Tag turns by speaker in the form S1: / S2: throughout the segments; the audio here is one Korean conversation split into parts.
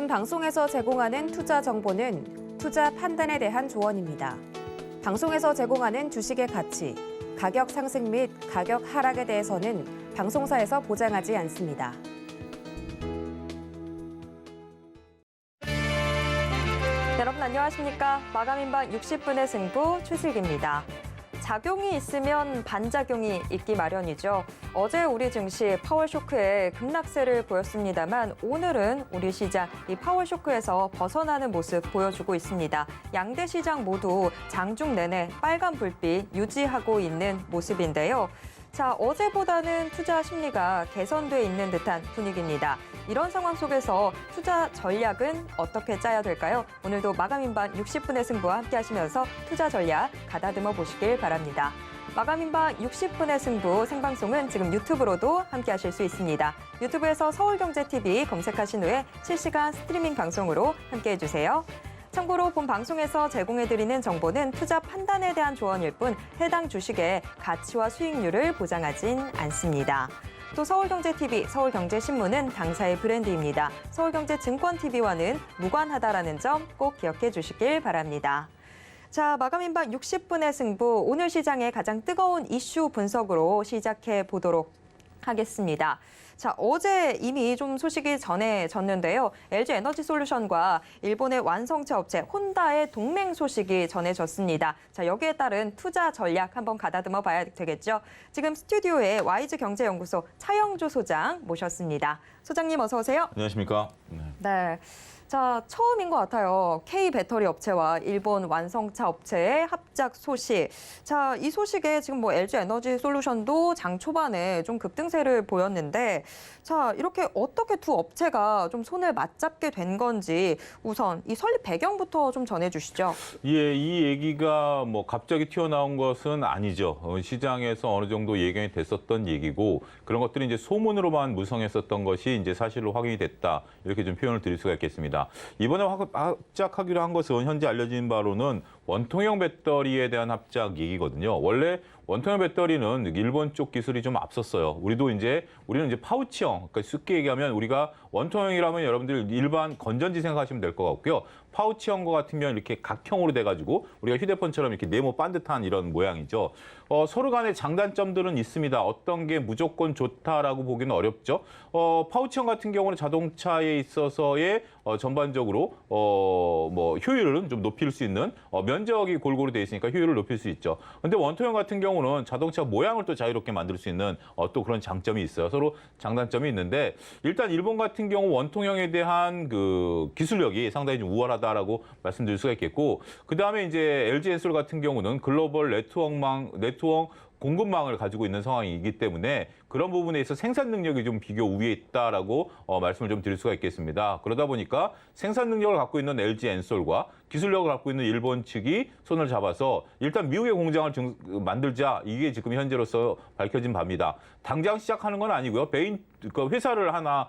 S1: 본 방송에서 제공하는 투자 정보는 투자 판단에 대한 조언입니다. 방송에서 제공하는 주식의 가치, 가격 상승 및 가격 하락에 대해서는 방송사에서 보장하지 않습니다. 여러분 안녕하십니까? 마감인방 60분의 승부 최슬기입니다. 작용이 있으면 반작용이 있기 마련이죠. 어제 우리 증시 파월쇼크에 급락세를 보였습니다만 오늘은 우리 시장 이 파월쇼크에서 벗어나는 모습 보여주고 있습니다. 양대 시장 모두 장중 내내 빨간 불빛 유지하고 있는 모습인데요. 자, 어제보다는 투자 심리가 개선돼 있는 듯한 분위기입니다. 이런 상황 속에서 투자 전략은 어떻게 짜야 될까요? 오늘도 마감인방 60분의 승부와 함께 하시면서 투자 전략 가다듬어 보시길 바랍니다. 마감인방 60분의 승부 생방송은 지금 유튜브로도 함께 하실 수 있습니다. 유튜브에서 서울경제TV 검색하신 후에 실시간 스트리밍 방송으로 함께 해주세요. 참고로 본 방송에서 제공해드리는 정보는 투자 판단에 대한 조언일 뿐 해당 주식의 가치와 수익률을 보장하진 않습니다. 또 서울경제TV, 서울경제신문은 당사의 브랜드입니다. 서울경제증권TV와는 무관하다라는 점 꼭 기억해 주시길 바랍니다. 자, 마감인방 60분의 승부, 오늘 시장의 가장 뜨거운 이슈 분석으로 시작해 보도록 하겠습니다. 자, 어제 이미 좀 소식이 전해졌는데요. LG에너지솔루션과 일본의 완성차 업체 혼다의 동맹 소식이 전해졌습니다. 자, 여기에 따른 투자 전략 한번 가다듬어 봐야 되겠죠. 지금 스튜디오에 와이즈경제연구소 차영주 소장 모셨습니다. 소장님 어서 오세요.
S2: 안녕하십니까?
S1: 네. 자, 처음인 것 같아요. K배터리 업체와 일본 완성차 업체의 합작 소식. 자, 이 소식에 지금 LG에너지솔루션도 장 초반에 좀 급등세를 보였는데, 자, 이렇게 어떻게 두 업체가 좀 손을 맞잡게 된 건지 우선 이 설립 배경부터 좀 전해주시죠.
S2: 예, 이 얘기가 갑자기 튀어나온 것은 아니죠. 시장에서 어느 정도 예견이 됐었던 얘기고 그런 것들이 이제 소문으로만 무성했었던 것이 이제 사실로 확인이 됐다. 이렇게 좀 표현을 드릴 수가 있겠습니다. 이번에 합작하기로 한 것은 현재 알려진 바로는 원통형 배터리에 대한 합작 얘기거든요. 원래 원통형 배터리는 일본 쪽 기술이 좀 앞섰어요. 우리는 이제 파우치형, 그러니까 쉽게 얘기하면 우리가 원통형이라면 여러분들 일반 건전지 생각하시면 될 것 같고요. 파우치형 거 같으면 이렇게 각형으로 돼가지고 우리가 휴대폰처럼 이렇게 네모 반듯한 이런 모양이죠. 서로 간의 장단점들은 있습니다. 어떤 게 무조건 좋다라고 보기는 어렵죠. 파우치형 같은 경우는 자동차에 있어서의 전반적으로 효율은 좀 높일 수 있는 면적이 골고루 돼 있으니까 효율을 높일 수 있죠. 근데 원통형 같은 경우는 자동차 모양을 또 자유롭게 만들 수 있는 또 그런 장점이 있어요. 서로 장단점이 있는데 일단 일본 같은 경우 원통형에 대한 그 기술력이 상당히 좀 우월하다라고 말씀드릴 수가 있겠고 그다음에 이제 LG엔솔 같은 경우는 글로벌 네트워크 공급망을 가지고 있는 상황이기 때문에 그런 부분에 있어서 생산 능력이 좀 비교 우위에 있다라고 말씀을 좀 드릴 수가 있겠습니다. 그러다 보니까 생산 능력을 갖고 있는 LG엔솔과 기술력을 갖고 있는 일본 측이 손을 잡아서 일단 미국의 공장을 만들자 이게 지금 현재로서 밝혀진 바입니다. 당장 시작하는 건 아니고요. 회사를 하나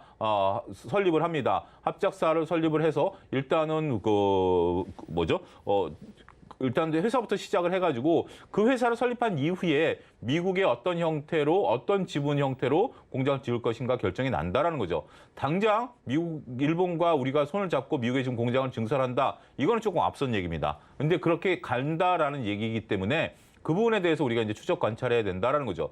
S2: 설립을 합니다. 합작사를 설립을 해서 일단은 일단 회사부터 시작을 해가지고 그 회사를 설립한 이후에 미국의 어떤 형태로 어떤 지분 형태로 공장을 지을 것인가 결정이 난다라는 거죠. 당장 일본과 우리가 손을 잡고 미국에 지금 공장을 증설한다. 이거는 조금 앞선 얘기입니다. 근데 그렇게 간다라는 얘기이기 때문에 그 부분에 대해서 우리가 이제 추적 관찰해야 된다라는 거죠.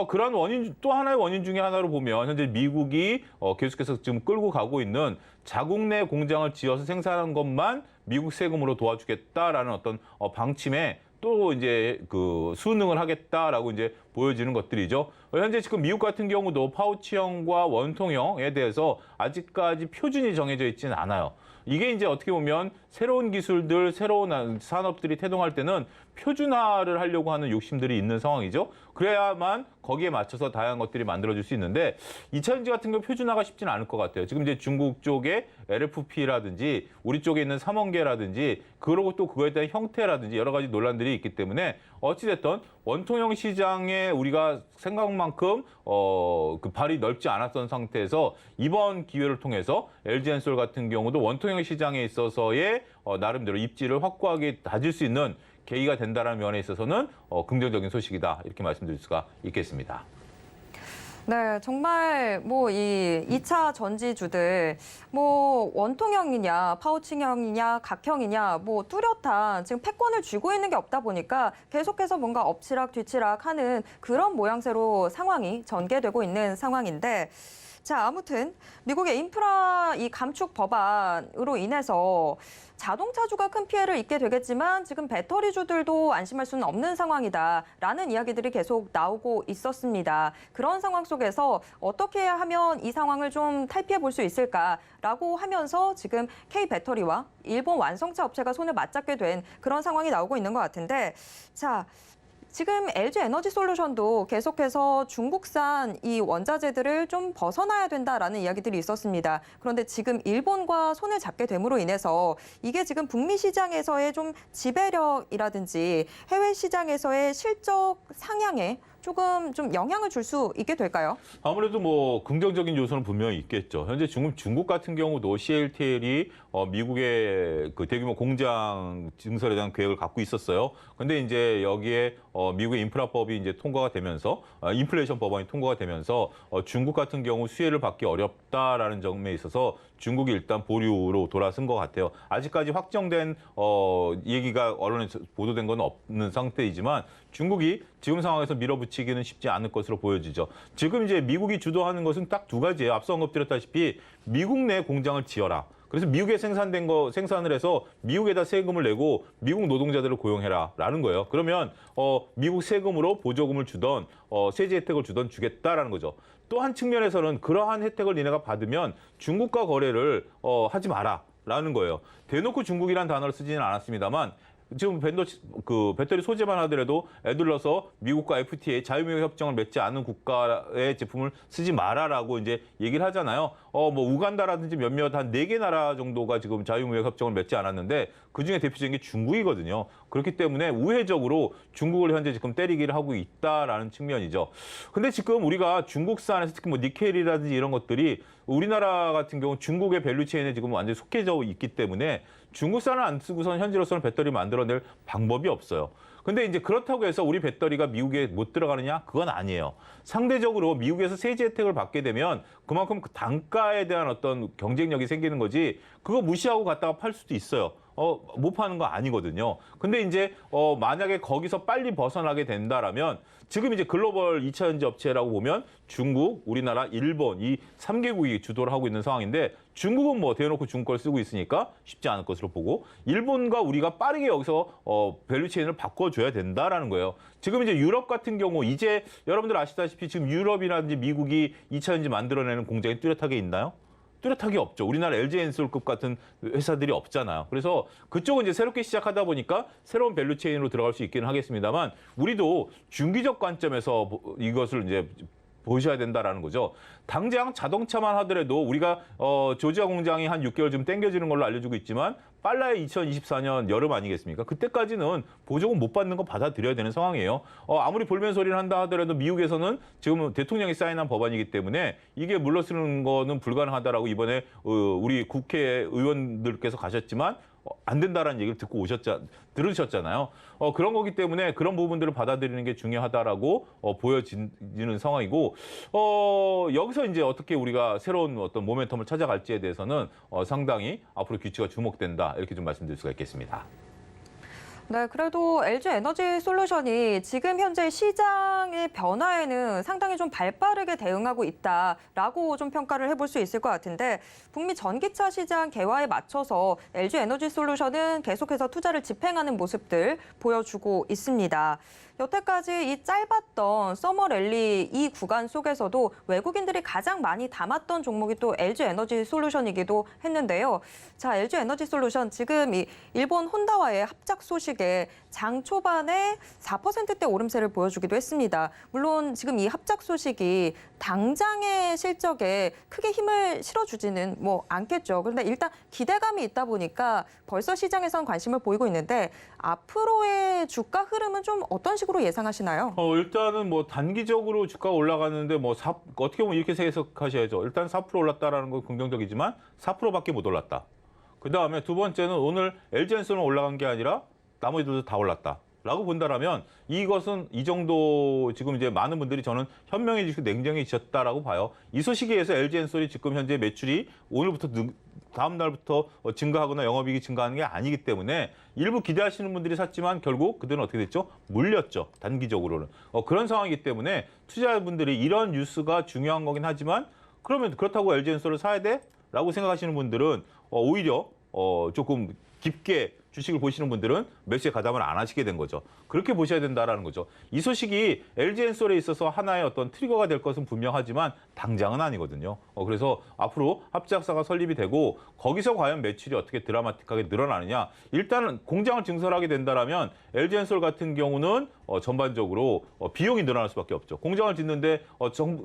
S2: 그런 원인, 또 하나의 원인 중에 하나로 보면 현재 미국이 계속해서 지금 끌고 가고 있는 자국 내 공장을 지어서 생산하는 것만 미국 세금으로 도와주겠다라는 어떤 방침에 또 이제 그 수능을 하겠다라고 이제 보여지는 것들이죠. 현재 지금 미국 같은 경우도 파우치형과 원통형에 대해서 아직까지 표준이 정해져 있지는 않아요. 이게 이제 어떻게 보면 새로운 기술들, 새로운 산업들이 태동할 때는 표준화를 하려고 하는 욕심들이 있는 상황이죠. 그래야만 거기에 맞춰서 다양한 것들이 만들어질 수 있는데 2차전지 같은 경우 표준화가 쉽지는 않을 것 같아요. 지금 이제 중국 쪽에 LFP라든지 우리 쪽에 있는 삼원계라든지 그리고 또 그거에 대한 형태라든지 여러 가지 논란들이 있기 때문에 어찌됐든 원통형 시장에 우리가 생각만큼 그 발이 넓지 않았던 상태에서 이번 기회를 통해서 LG엔솔 같은 경우도 원통형 시장에 있어서의 나름대로 입지를 확고하게 다질 수 있는 계기가 된다는 면에 있어서는 긍정적인 소식이다 이렇게 말씀드릴 수가 있겠습니다.
S1: 네, 정말 뭐 이 2차 전지주들 뭐 원통형이냐 파우칭형이냐 각형이냐 뭐 뚜렷한 지금 패권을 쥐고 있는 게 없다 보니까 계속해서 뭔가 엎치락 뒤치락 하는 그런 모양새로 상황이 전개되고 있는 상황인데 자, 아무튼 미국의 인프라 이 감축 법안으로 인해서 자동차주가 큰 피해를 입게 되겠지만 지금 배터리주들도 안심할 수는 없는 상황이다라는 이야기들이 계속 나오고 있었습니다. 그런 상황 속에서 어떻게 하면 이 상황을 좀 탈피해 볼 수 있을까라고 하면서 지금 K배터리와 일본 완성차 업체가 손을 맞잡게 된 그런 상황이 나오고 있는 것 같은데 자, 지금 LG 에너지솔루션도 계속해서 중국산 이 원자재들을 좀 벗어나야 된다라는 이야기들이 있었습니다. 그런데 지금 일본과 손을 잡게 됨으로 인해서 이게 지금 북미 시장에서의 좀 지배력이라든지 해외 시장에서의 실적 상향에 조금 좀 영향을 줄 수 있게 될까요?
S2: 아무래도 뭐 긍정적인 요소는 분명히 있겠죠. 현재 중국 같은 경우도 CATL이 미국의 그 대규모 공장 증설에 대한 계획을 갖고 있었어요. 근데 이제 여기에 미국의 인프라법이 이제 통과가 되면서 인플레이션 법안이 통과가 되면서 중국 같은 경우 수혜를 받기 어렵다라는 점에 있어서 중국이 일단 보류로 돌아선 것 같아요. 아직까지 확정된 얘기가 언론에 보도된 건 없는 상태이지만 중국이 지금 상황에서 밀어붙이기는 쉽지 않을 것으로 보여지죠. 지금 이제 미국이 주도하는 것은 딱 두 가지예요. 앞서 언급드렸다시피 미국 내 공장을 지어라. 그래서 미국에 생산된 거 생산을 해서 미국에다 세금을 내고 미국 노동자들을 고용해라라는 거예요. 그러면 미국 세금으로 보조금을 주던 세제 혜택을 주던 주겠다라는 거죠. 또 한 측면에서는 그러한 혜택을 니네가 받으면 중국과 거래를 하지 마라라는 거예요. 대놓고 중국이라는 단어를 쓰지는 않았습니다만 지금 배터리 소재만 하더라도 애들러서 미국과 FTA 자유무역 협정을 맺지 않은 국가의 제품을 쓰지 마라라고 이제 얘기를 하잖아요. 뭐 우간다라든지 몇몇 한 4개 나라 정도가 지금 자유무역 협정을 맺지 않았는데 그중에 대표적인 게 중국이거든요. 그렇기 때문에 우회적으로 중국을 현재 지금 때리기를 하고 있다라는 측면이죠. 근데 지금 우리가 중국산에서 특히 뭐 니켈이라든지 이런 것들이 우리나라 같은 경우 중국의 밸류체인에 지금 완전히 속해져 있기 때문에 중국산을 안 쓰고선 현재로서는 배터리 만들어낼 방법이 없어요. 근데 이제 그렇다고 해서 우리 배터리가 미국에 못 들어가느냐? 그건 아니에요. 상대적으로 미국에서 세제 혜택을 받게 되면 그만큼 그 단가에 대한 어떤 경쟁력이 생기는 거지 그거 무시하고 갖다가 팔 수도 있어요. 못 파는 거 아니거든요. 근데 이제 만약에 거기서 빨리 벗어나게 된다라면 지금 이제 글로벌 2차 전지 업체라고 보면 중국, 우리나라, 일본 이 3개국이 주도를 하고 있는 상황인데 중국은 뭐 대놓고 중국 걸 쓰고 있으니까 쉽지 않을 것으로 보고 일본과 우리가 빠르게 여기서 밸류체인을 바꿔줘야 된다라는 거예요. 지금 이제 유럽 같은 경우 이제 여러분들 아시다시피 지금 유럽이라든지 미국이 2차 전지 만들어내는 공장이 뚜렷하게 있나요? 뚜렷하게 없죠. 우리나라 LG엔솔급 같은 회사들이 없잖아요. 그래서 그쪽은 이제 새롭게 시작하다 보니까 새로운 밸류체인으로 들어갈 수 있기는 하겠습니다만 우리도 중기적 관점에서 이것을 이제 보셔야 된다라는 거죠. 당장 자동차만 하더라도 우리가 조지아 공장이 한 6개월 좀 땡겨지는 걸로 알려주고 있지만 빨라야 2024년 여름 아니겠습니까? 그때까지는 보조금 못 받는 거 받아들여야 되는 상황이에요. 아무리 볼멘 소리를 한다 하더라도 미국에서는 지금 대통령이 사인한 법안이기 때문에 이게 물러서는 거는 불가능하다라고 이번에 우리 국회의원들께서 가셨지만 안 된다라는 얘기를 들으셨잖아요. 그런 거기 때문에 그런 부분들을 받아들이는 게 중요하다라고 보여지는 상황이고 여기서 이제 어떻게 우리가 새로운 어떤 모멘텀을 찾아갈지에 대해서는 상당히 앞으로 규칙가 주목된다 이렇게 좀 말씀드릴 수가 있겠습니다.
S1: 네, 그래도 LG 에너지 솔루션이 지금 현재 시장의 변화에는 상당히 좀 발빠르게 대응하고 있다라고 좀 평가를 해볼 수 있을 것 같은데 북미 전기차 시장 개화에 맞춰서 LG 에너지 솔루션은 계속해서 투자를 집행하는 모습들 보여주고 있습니다. 여태까지 이 짧았던 서머 랠리 이 구간 속에서도 외국인들이 가장 많이 담았던 종목이 또 LG 에너지 솔루션이기도 했는데요. 자, LG 에너지 솔루션 지금 이 일본 혼다와의 합작 소식에 장 초반에 4%대 오름세를 보여주기도 했습니다. 물론 지금 이 합작 소식이 당장의 실적에 크게 힘을 실어주지는 뭐 않겠죠. 그런데 일단 기대감이 있다 보니까 벌써 시장에선 관심을 보이고 있는데 앞으로의 주가 흐름은 좀 어떤 식으로 예상하시나요?
S2: 일단은 뭐 단기적으로 주가가 올라가는데 뭐 어떻게 보면 이렇게 해석하셔야죠. 일단 4% 올랐다라는 건 긍정적이지만 4%밖에 못 올랐다. 그다음에 두 번째는 오늘 LG엔솔은 올라간 게 아니라 나머지들도 다 올랐다. 라고 본다라면 이것은 이 정도 지금 이제 많은 분들이 저는 현명해지시고 냉정해지셨다라고 봐요. 이 소식에 의해서 LG엔솔이 지금 현재 매출이 오늘부터 다음 날부터 증가하거나 영업이익이 증가하는 게 아니기 때문에 일부 기대하시는 분들이 샀지만 결국 그들은 어떻게 됐죠? 물렸죠. 단기적으로는. 그런 상황이기 때문에 투자자분들이 이런 뉴스가 중요한 거긴 하지만 그러면 그렇다고 LG엔솔을 사야 돼? 라고 생각하시는 분들은 오히려 조금 깊게 주식을 보시는 분들은 매수에 가담을 안 하시게 된 거죠. 그렇게 보셔야 된다라는 거죠. 이 소식이 LG엔솔에 있어서 하나의 어떤 트리거가 될 것은 분명하지만 당장은 아니거든요. 그래서 앞으로 합작사가 설립이 되고 거기서 과연 매출이 어떻게 드라마틱하게 늘어나느냐. 일단은 공장을 증설하게 된다라면 LG엔솔 같은 경우는 전반적으로 비용이 늘어날 수밖에 없죠. 공장을 짓는데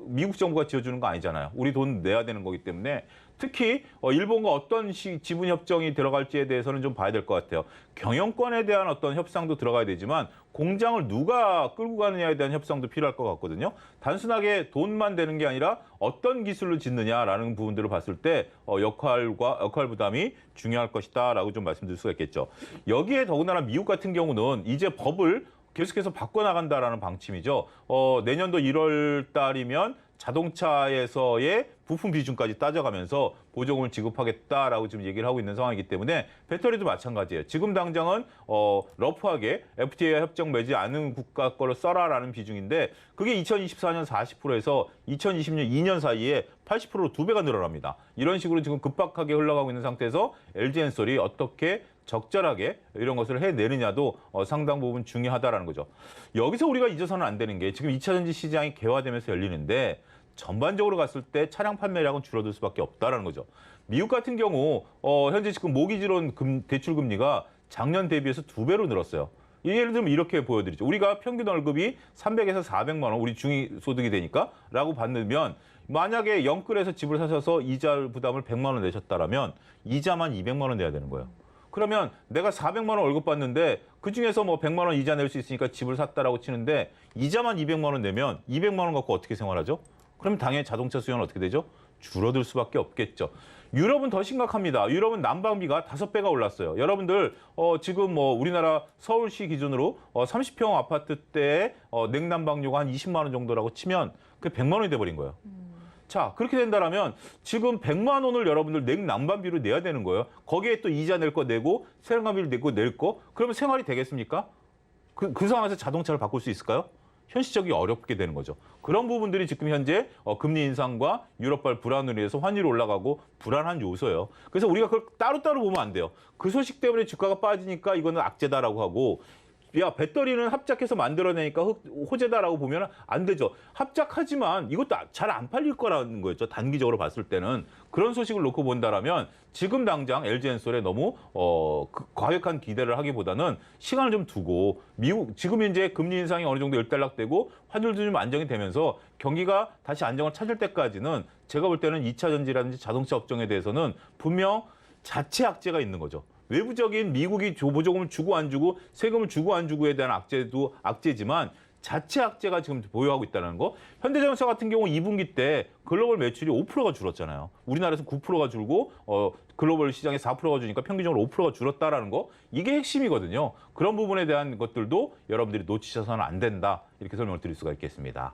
S2: 미국 정부가 지어주는 거 아니잖아요. 우리 돈 내야 되는 거기 때문에 특히 일본과 어떤 지분 협정이 들어갈지에 대해서는 좀 봐야 될 것 같아요. 경영권에 대한 어떤 협상도 들어가야 되지만 공장을 누가 끌고 가느냐에 대한 협상도 필요할 것 같거든요. 단순하게 돈만 되는 게 아니라 어떤 기술로 짓느냐라는 부분들을 봤을 때 역할 부담이 중요할 것이다라고 좀 말씀드릴 수가 있겠죠. 여기에 더군다나 미국 같은 경우는 이제 법을 계속해서 바꿔나간다라는 방침이죠. 내년도 1월 달이면 자동차에서의 부품 비중까지 따져가면서 보조금을 지급하겠다라고 지금 얘기를 하고 있는 상황이기 때문에 배터리도 마찬가지예요. 지금 당장은 러프하게 FTA 협정 맺지 않은 국가 거를 써라라는 비중인데 그게 2024년 40%에서 2020년 2년 사이에 80%로 2배가 늘어납니다. 이런 식으로 지금 급박하게 흘러가고 있는 상태에서 LG엔솔이 어떻게 적절하게 이런 것을 해내느냐도 상당 부분 중요하다라는 거죠. 여기서 우리가 잊어서는 안 되는 게 지금 2차 전지 시장이 개화되면서 열리는데 전반적으로 갔을 때 차량 판매량은 줄어들 수밖에 없다라는 거죠. 미국 같은 경우 현재 지금 모기지론 대출 금리가 작년 대비해서 2배로 늘었어요. 예를 들면 이렇게 보여드리죠. 우리가 평균 월급이 300에서 400만 원, 우리 중위소득이 되니까 라고 받으면 만약에 영끌에서 집을 사셔서 이자 부담을 100만 원 내셨다라면 이자만 200만 원 내야 되는 거예요. 그러면 내가 400만 원 월급 받는데 그중에서 뭐 100만 원 이자 낼 수 있으니까 집을 샀다라고 치는데 이자만 200만 원 내면 200만 원 갖고 어떻게 생활하죠? 그러면 당연히 자동차 수요는 어떻게 되죠? 줄어들 수밖에 없겠죠. 유럽은 더 심각합니다. 유럽은 난방비가 5배가 올랐어요. 여러분들 지금 뭐 우리나라 서울시 기준으로 30평 아파트대의 냉난방료가 한 20만 원 정도라고 치면 그게 100만 원이 돼버린 거예요. 자, 그렇게 된다면 지금 100만 원을 여러분들 냉난방비로 내야 되는 거예요. 거기에 또 이자 낼 거 내고 세랑비를 내고 낼 거. 그러면 생활이 되겠습니까? 그 상황에서 자동차를 바꿀 수 있을까요? 현실적이 어렵게 되는 거죠. 그런 부분들이 지금 현재 금리 인상과 유럽발 불안으로 인해서 환율이 올라가고 불안한 요소예요. 그래서 우리가 그걸 따로따로 보면 안 돼요. 그 소식 때문에 주가가 빠지니까 이거는 악재다라고 하고 야, 배터리는 합작해서 만들어내니까 호재다라고 보면 안 되죠. 합작하지만 이것도 잘 안 팔릴 거라는 거였죠. 단기적으로 봤을 때는. 그런 소식을 놓고 본다라면 지금 당장 LG엔솔에 너무 과격한 기대를 하기보다는 시간을 좀 두고 미국 지금 현재 금리 인상이 어느 정도 일단락되고 환율도 좀 안정이 되면서 경기가 다시 안정을 찾을 때까지는 제가 볼 때는 2차 전지라든지 자동차 업종에 대해서는 분명 자체 악재가 있는 거죠. 외부적인 미국이 보조금을 주고 안 주고 세금을 주고 안 주고에 대한 악재도 악재지만 자체 악재가 지금 보유하고 있다는 거. 현대자동차 같은 경우 2분기 때 글로벌 매출이 5%가 줄었잖아요. 우리나라에서 9%가 줄고 글로벌 시장에 4%가 주니까 평균적으로 5%가 줄었다라는 거. 이게 핵심이거든요. 그런 부분에 대한 것들도 여러분들이 놓치셔서는 안 된다. 이렇게 설명을 드릴 수가 있겠습니다.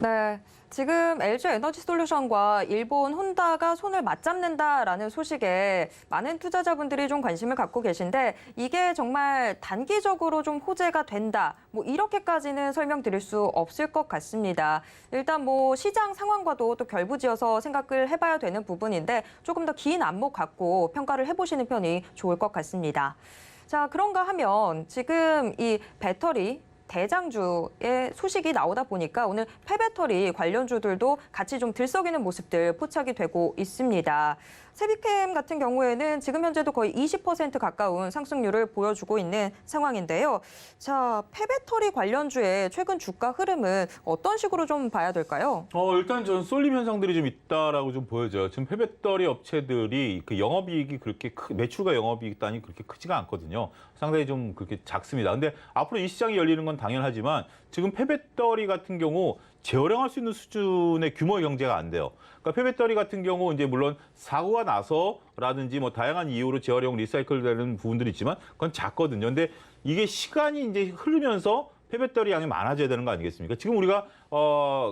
S1: 네, 지금 LG 에너지 솔루션과 일본 혼다가 손을 맞잡는다라는 소식에 많은 투자자분들이 좀 관심을 갖고 계신데 이게 정말 단기적으로 좀 호재가 된다. 뭐 이렇게까지는 설명드릴 수 없을 것 같습니다. 일단 뭐 시장 상황과도 또 결부지어서 생각을 해봐야 되는 부분인데 조금 더 긴 안목 갖고 평가를 해보시는 편이 좋을 것 같습니다. 자, 그런가 하면 지금 이 배터리 대장주의 소식이 나오다 보니까 오늘 폐배터리 관련주들도 같이 좀 들썩이는 모습들 포착이 되고 있습니다. 세비캠 같은 경우에는 지금 현재도 거의 20% 가까운 상승률을 보여주고 있는 상황인데요. 자, 폐배터리 관련주의 최근 주가 흐름은 어떤 식으로 좀 봐야 될까요?
S2: 일단 저는 쏠림 현상들이 좀 있다라고 좀 보여져요. 지금 폐배터리 업체들이 그 영업이익이 그렇게 매출과 영업이익 단이 그렇게 크지가 않거든요. 상당히 좀 그렇게 작습니다. 근데 앞으로 이 시장이 열리는 건 당연하지만 지금 폐배터리 같은 경우 재활용할 수 있는 수준의 규모의 경제가 안 돼요. 그러니까 폐배터리 같은 경우 이제 물론 사고가 나서라든지 뭐 다양한 이유로 재활용 리사이클 되는 부분들이 있지만 그건 작거든요. 근데 이게 시간이 이제 흐르면서 폐배터리 양이 많아져야 되는 거 아니겠습니까? 지금 우리가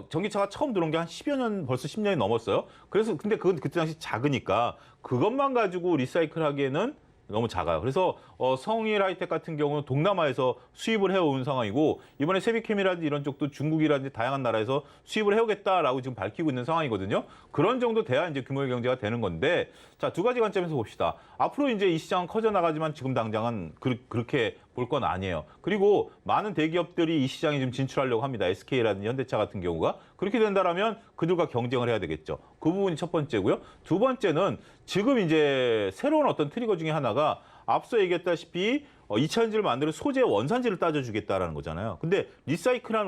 S2: 전기차가 처음 들어온 게 한 10여 년, 벌써 10년이 넘었어요. 그래서 근데 그건 그때 당시 작으니까 그것만 가지고 리사이클 하기에는 너무 작아요. 그래서 성일 하이텍 같은 경우는 동남아에서 수입을 해온 상황이고 이번에 세비캠이라든지 이런 쪽도 중국이라든지 다양한 나라에서 수입을 해오겠다라고 지금 밝히고 있는 상황이거든요. 그런 정도 돼야 이제 규모의 경제가 되는 건데 자, 두 가지 관점에서 봅시다. 앞으로 이제 이 시장은 커져 나가지만 지금 당장은 그렇게 볼 건 아니에요. 그리고 많은 대기업들이 이 시장에 지금 진출하려고 합니다. SK라든지 현대차 같은 경우가. 그렇게 된다면 그들과 경쟁을 해야 되겠죠. 그 부분이 첫 번째고요. 두 번째는 지금 이제 새로운 어떤 트리거 중에 하나가 앞서 얘기했다시피 2차 전지를 만드는 소재 원산지를 따져주겠다라는 거잖아요. 근데 리사이클한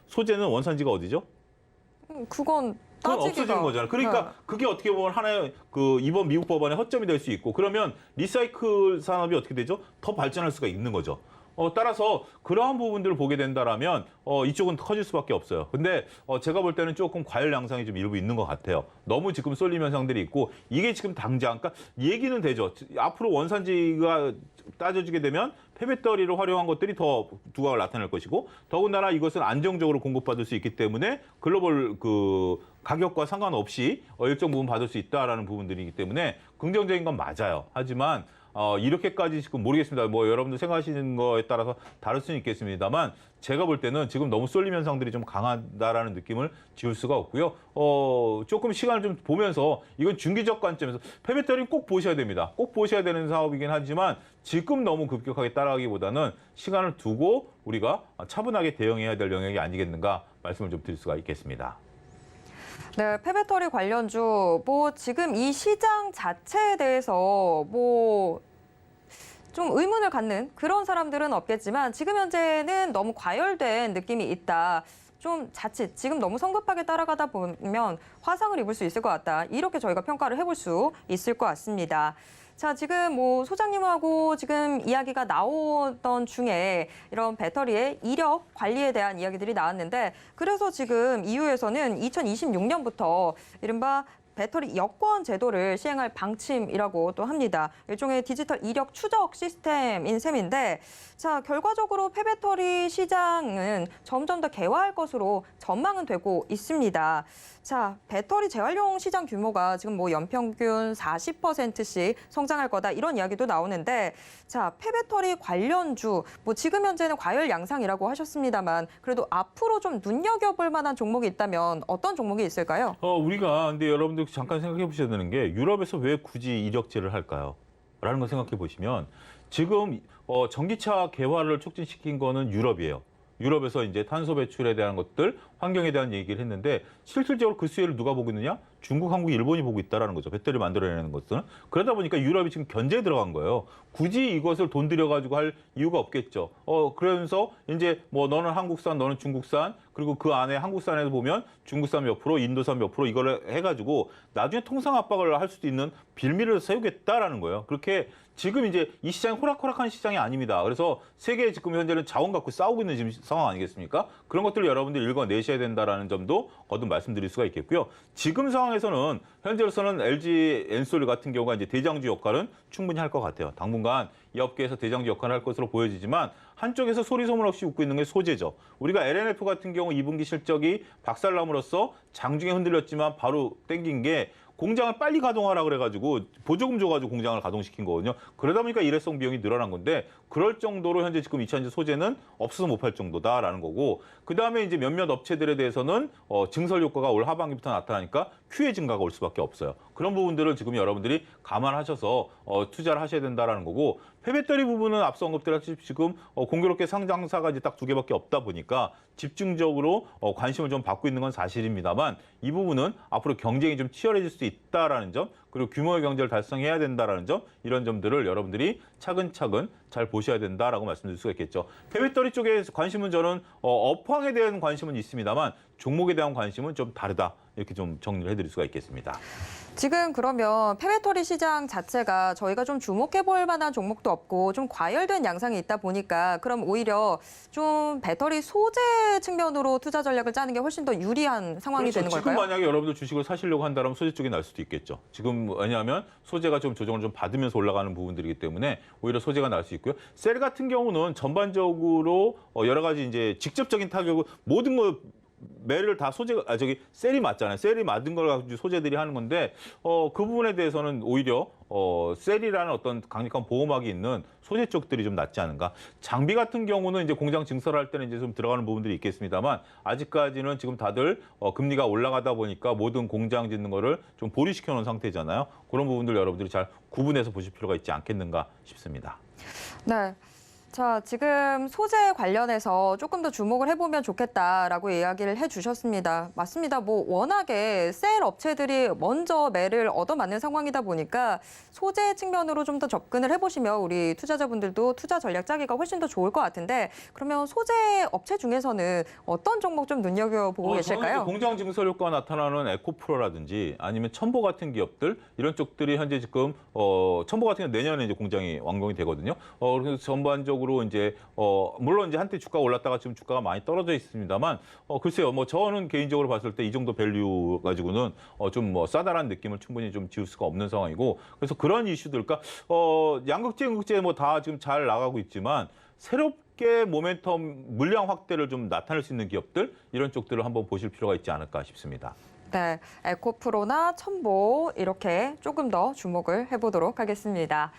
S2: 소재는 원산지가 어디죠?
S1: 그건
S2: 그건
S1: 따지기가
S2: 없어지는 거잖아요. 그러니까
S1: 네.
S2: 그게 어떻게 보면 하나의 이번 미국 법안의 허점이 될 수 있고 그러면 리사이클 산업이 어떻게 되죠? 더 발전할 수가 있는 거죠. 따라서 그러한 부분들을 보게 된다라면 이쪽은 커질 수밖에 없어요. 근데 제가 볼 때는 조금 과열 양상이 좀 일부 있는 것 같아요. 너무 지금 쏠림 현상들이 있고 이게 지금 당장 그러니까 얘기는 되죠. 앞으로 원산지가 따져지게 되면 폐배터리를 활용한 것들이 더 두각을 나타낼 것이고 더군다나 이것은 안정적으로 공급받을 수 있기 때문에 글로벌 가격과 상관없이 일정 부분 받을 수 있다라는 부분들이기 때문에 긍정적인 건 맞아요. 하지만 이렇게까지 지금 모르겠습니다. 뭐 여러분들 생각하시는 거에 따라서 다를 수는 있겠습니다만 제가 볼 때는 지금 너무 쏠림 현상들이 좀 강하다라는 느낌을 지울 수가 없고요. 조금 시간을 좀 보면서 이건 중기적 관점에서 폐배터리는 꼭 보셔야 됩니다. 꼭 보셔야 되는 사업이긴 하지만 지금 너무 급격하게 따라가기보다는 시간을 두고 우리가 차분하게 대응해야 될 영역이 아니겠는가 말씀을 좀 드릴 수가 있겠습니다.
S1: 네, 폐배터리 관련주 뭐 지금 이 시장 자체에 대해서 뭐 좀 의문을 갖는 그런 사람들은 없겠지만 지금 현재는 너무 과열된 느낌이 있다. 좀 자칫 지금 너무 성급하게 따라가다 보면 화상을 입을 수 있을 것 같다. 이렇게 저희가 평가를 해볼 수 있을 것 같습니다. 자, 지금 뭐 소장님하고 지금 이야기가 나오던 중에 이런 배터리의 이력 관리에 대한 이야기들이 나왔는데 그래서 지금 EU에서는 2026년부터 이른바 배터리 여권 제도를 시행할 방침이라고 또 합니다. 일종의 디지털 이력 추적 시스템인 셈인데 자, 결과적으로 폐배터리 시장은 점점 더 개화할 것으로 전망은 되고 있습니다. 자, 배터리 재활용 시장 규모가 지금 뭐 연평균 40%씩 성장할 거다 이런 이야기도 나오는데 자, 폐배터리 관련주 뭐 지금 현재는 과열 양상이라고 하셨습니다만 그래도 앞으로 좀 눈여겨볼 만한 종목이 있다면 어떤 종목이 있을까요?
S2: 우리가 근데 여러분들 잠깐 생각해 보셔야 되는 게 유럽에서 왜 굳이 이력제를 할까요? 라는 걸 생각해 보시면 지금 전기차 개화를 촉진시킨 거는 유럽이에요. 유럽에서 이제 탄소 배출에 대한 것들, 환경에 대한 얘기를 했는데 실질적으로 그 수혜를 누가 보고 있느냐? 중국, 한국, 일본이 보고 있다라는 거죠. 배터리 만들어내는 것은. 그러다 보니까 유럽이 지금 견제에 들어간 거예요. 굳이 이것을 돈 들여가지고 할 이유가 없겠죠. 그러면서 이제 뭐 너는 한국산, 너는 중국산, 그리고 그 안에 한국산에서 보면 중국산 몇 프로, 인도산 몇 프로 이걸 해가지고 나중에 통상 압박을 할 수도 있는 빌미를 세우겠다라는 거예요. 그렇게 지금 이제 이 시장이 호락호락한 시장이 아닙니다. 그래서 세계 지금 현재는 자원 갖고 싸우고 있는 지금 상황 아니겠습니까? 그런 것들을 여러분들이 읽어내셔야 된다라는 점도 거듭 말씀드릴 수가 있겠고요. 지금 상황에서는 현재로서는 LG 엔솔 같은 경우가 이제 대장주 역할은 충분히 할 것 같아요. 당분간 이 업계에서 대장주 역할을 할 것으로 보여지지만 한쪽에서 소리 소문 없이 웃고 있는 게 소재죠. 우리가 LNF 같은 경우 2분기 실적이 박살남으로써 장중에 흔들렸지만 바로 땡긴 게 공장을 빨리 가동하라 그래가지고 보조금 줘가지고 공장을 가동시킨 거거든요. 그러다 보니까 일회성 비용이 늘어난 건데 그럴 정도로 현재 지금 2차전지 소재는 없어서 못 팔 정도다라는 거고 그다음에 이제 몇몇 업체들에 대해서는 증설 효과가 올 하반기부터 나타나니까 QA 증가가 올 수밖에 없어요. 그런 부분들을 지금 여러분들이 감안하셔서 투자를 하셔야 된다라는 거고 폐배터리 부분은 앞서 언급드렸듯이 지금 공교롭게 상장사가 이제 딱 두 개밖에 없다 보니까 집중적으로 관심을 좀 받고 있는 건 사실입니다만 이 부분은 앞으로 경쟁이 좀 치열해질 수 있다라는 점 그리고 규모의 경제를 달성해야 된다라는 점, 이런 점들을 여러분들이 차근차근 잘 보셔야 된다라고 말씀드릴 수가 있겠죠. 폐배터리 쪽에 관심은 저는 업황에 대한 관심은 있습니다만 종목에 대한 관심은 좀 다르다. 이렇게 좀 정리를 해드릴 수가 있겠습니다.
S1: 지금 그러면 폐배터리 시장 자체가 저희가 좀 주목해 볼 만한 종목도 없고 좀 과열된 양상이 있다 보니까 그럼 오히려 좀 배터리 소재 측면으로 투자 전략을 짜는 게 훨씬 더 유리한 상황이 되는
S2: 지금
S1: 걸까요?
S2: 만약에 여러분들 주식을 사시려고 한다면 소재 쪽이 날 수도 있겠죠. 지금 왜냐하면 소재가 좀 조정을 좀 받으면서 올라가는 부분들이기 때문에 오히려 소재가 날 수 있고요. 셀 같은 경우는 전반적으로 여러 가지 이제 직접적인 타격을 모든 거 매를 다 소재가 셀이 맞잖아요. 셀이 맞은 걸 가지고 소재들이 하는 건데 그 부분에 대해서는 오히려 셀이라는 어떤 강력한 보호막이 있는 소재 쪽들이 좀 낫지 않은가. 장비 같은 경우는 이제 공장 증설할 때는 이제 좀 들어가는 부분들이 있겠습니다만 아직까지는 지금 다들 금리가 올라가다 보니까 모든 공장 짓는 거를 좀 보류시켜 놓은 상태잖아요. 그런 부분들 여러분들이 잘 구분해서 보실 필요가 있지 않겠는가 싶습니다.
S1: 네. 자, 지금 소재 관련해서 조금 더 주목을 해보면 좋겠다라고 이야기를 해주셨습니다. 맞습니다. 뭐 워낙에 셀 업체들이 먼저 매를 얻어맞는 상황이다 보니까 소재 측면으로 좀 더 접근을 해보시면 우리 투자자분들도 투자 전략 짜기가 훨씬 더 좋을 것 같은데 그러면 소재 업체 중에서는 어떤 종목 좀 눈여겨보고 계실까요?
S2: 공장 증설 효과가 나타나는 에코프로라든지 아니면 첨보 같은 기업들 이런 쪽들이 현재 지금 첨보 같은 경우 내년에 이제 공장이 완공이 되거든요. 그래서 전반적으로 이제 물론 이제 한때 주가가 올랐다가 지금 주가가 많이 떨어져 있습니다만 글쎄요, 뭐 저는 개인적으로 봤을 때 이 정도 밸류 가지고는 좀 뭐 싸다라는 느낌을 충분히 좀 지울 수가 없는 상황이고 그래서 그런 이슈들, 그러니까 양극재, 음극재 뭐 다 지금 잘 나가고 있지만 새롭게 모멘텀 물량 확대를 좀 나타낼 수 있는 기업들 이런 쪽들을 한번 보실 필요가 있지 않을까 싶습니다.
S1: 네, 에코프로나 첨보 이렇게 조금 더 주목을 해보도록 하겠습니다.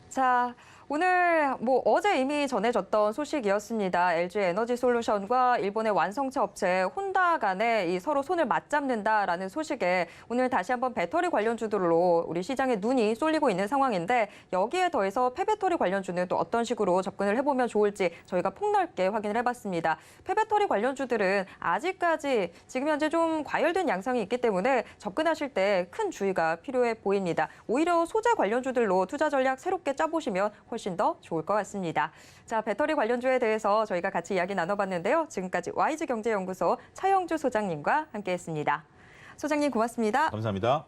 S1: 자, 오늘 뭐 어제 이미 전해졌던 소식이었습니다. LG 에너지 솔루션과 일본의 완성차 업체 혼다 간에 이 서로 손을 맞잡는다라는 소식에 오늘 다시 한번 배터리 관련주들로 우리 시장에 눈이 쏠리고 있는 상황인데 여기에 더해서 폐배터리 관련주는 또 어떤 식으로 접근을 해보면 좋을지 저희가 폭넓게 확인을 해봤습니다. 폐배터리 관련주들은 아직까지 지금 현재 좀 과열된 양상이 있기 때문에 접근하실 때 큰 주의가 필요해 보입니다. 오히려 소재 관련주들로 투자 전략 새롭게 짜보시면 훨씬 더 좋을 것 같습니다. 자, 배터리 관련주에 대해서 저희가 같이 이야기 나눠봤는데요. 지금까지 YG경제연구소 차영주 소장님과 함께했습니다. 소장님 고맙습니다.
S2: 감사합니다.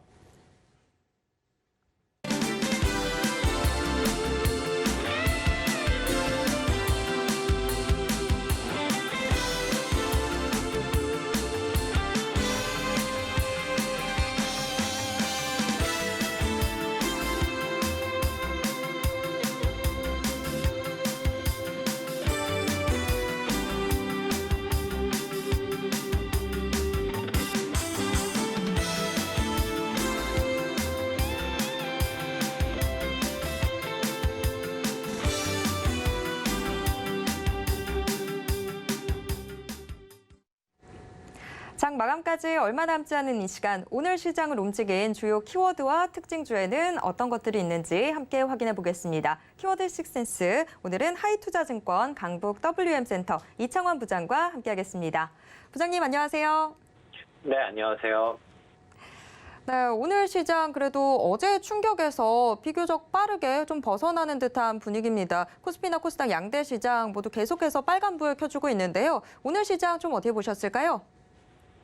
S1: 장 마감까지 얼마 남지 않은 이 시간, 오늘 시장을 움직인 주요 키워드와 특징주에는 어떤 것들이 있는지 함께 확인해 보겠습니다. 키워드 식센스, 오늘은 하이투자증권 강북 WM센터 이창원 부장과 함께하겠습니다. 부장님 안녕하세요.
S3: 네, 안녕하세요.
S1: 네, 오늘 시장 그래도 어제 충격에서 비교적 빠르게 좀 벗어나는 듯한 분위기입니다. 코스피나 코스닥 양대 시장 모두 계속해서 빨간불 켜주고 있는데요. 오늘 시장 좀 어떻게 보셨을까요?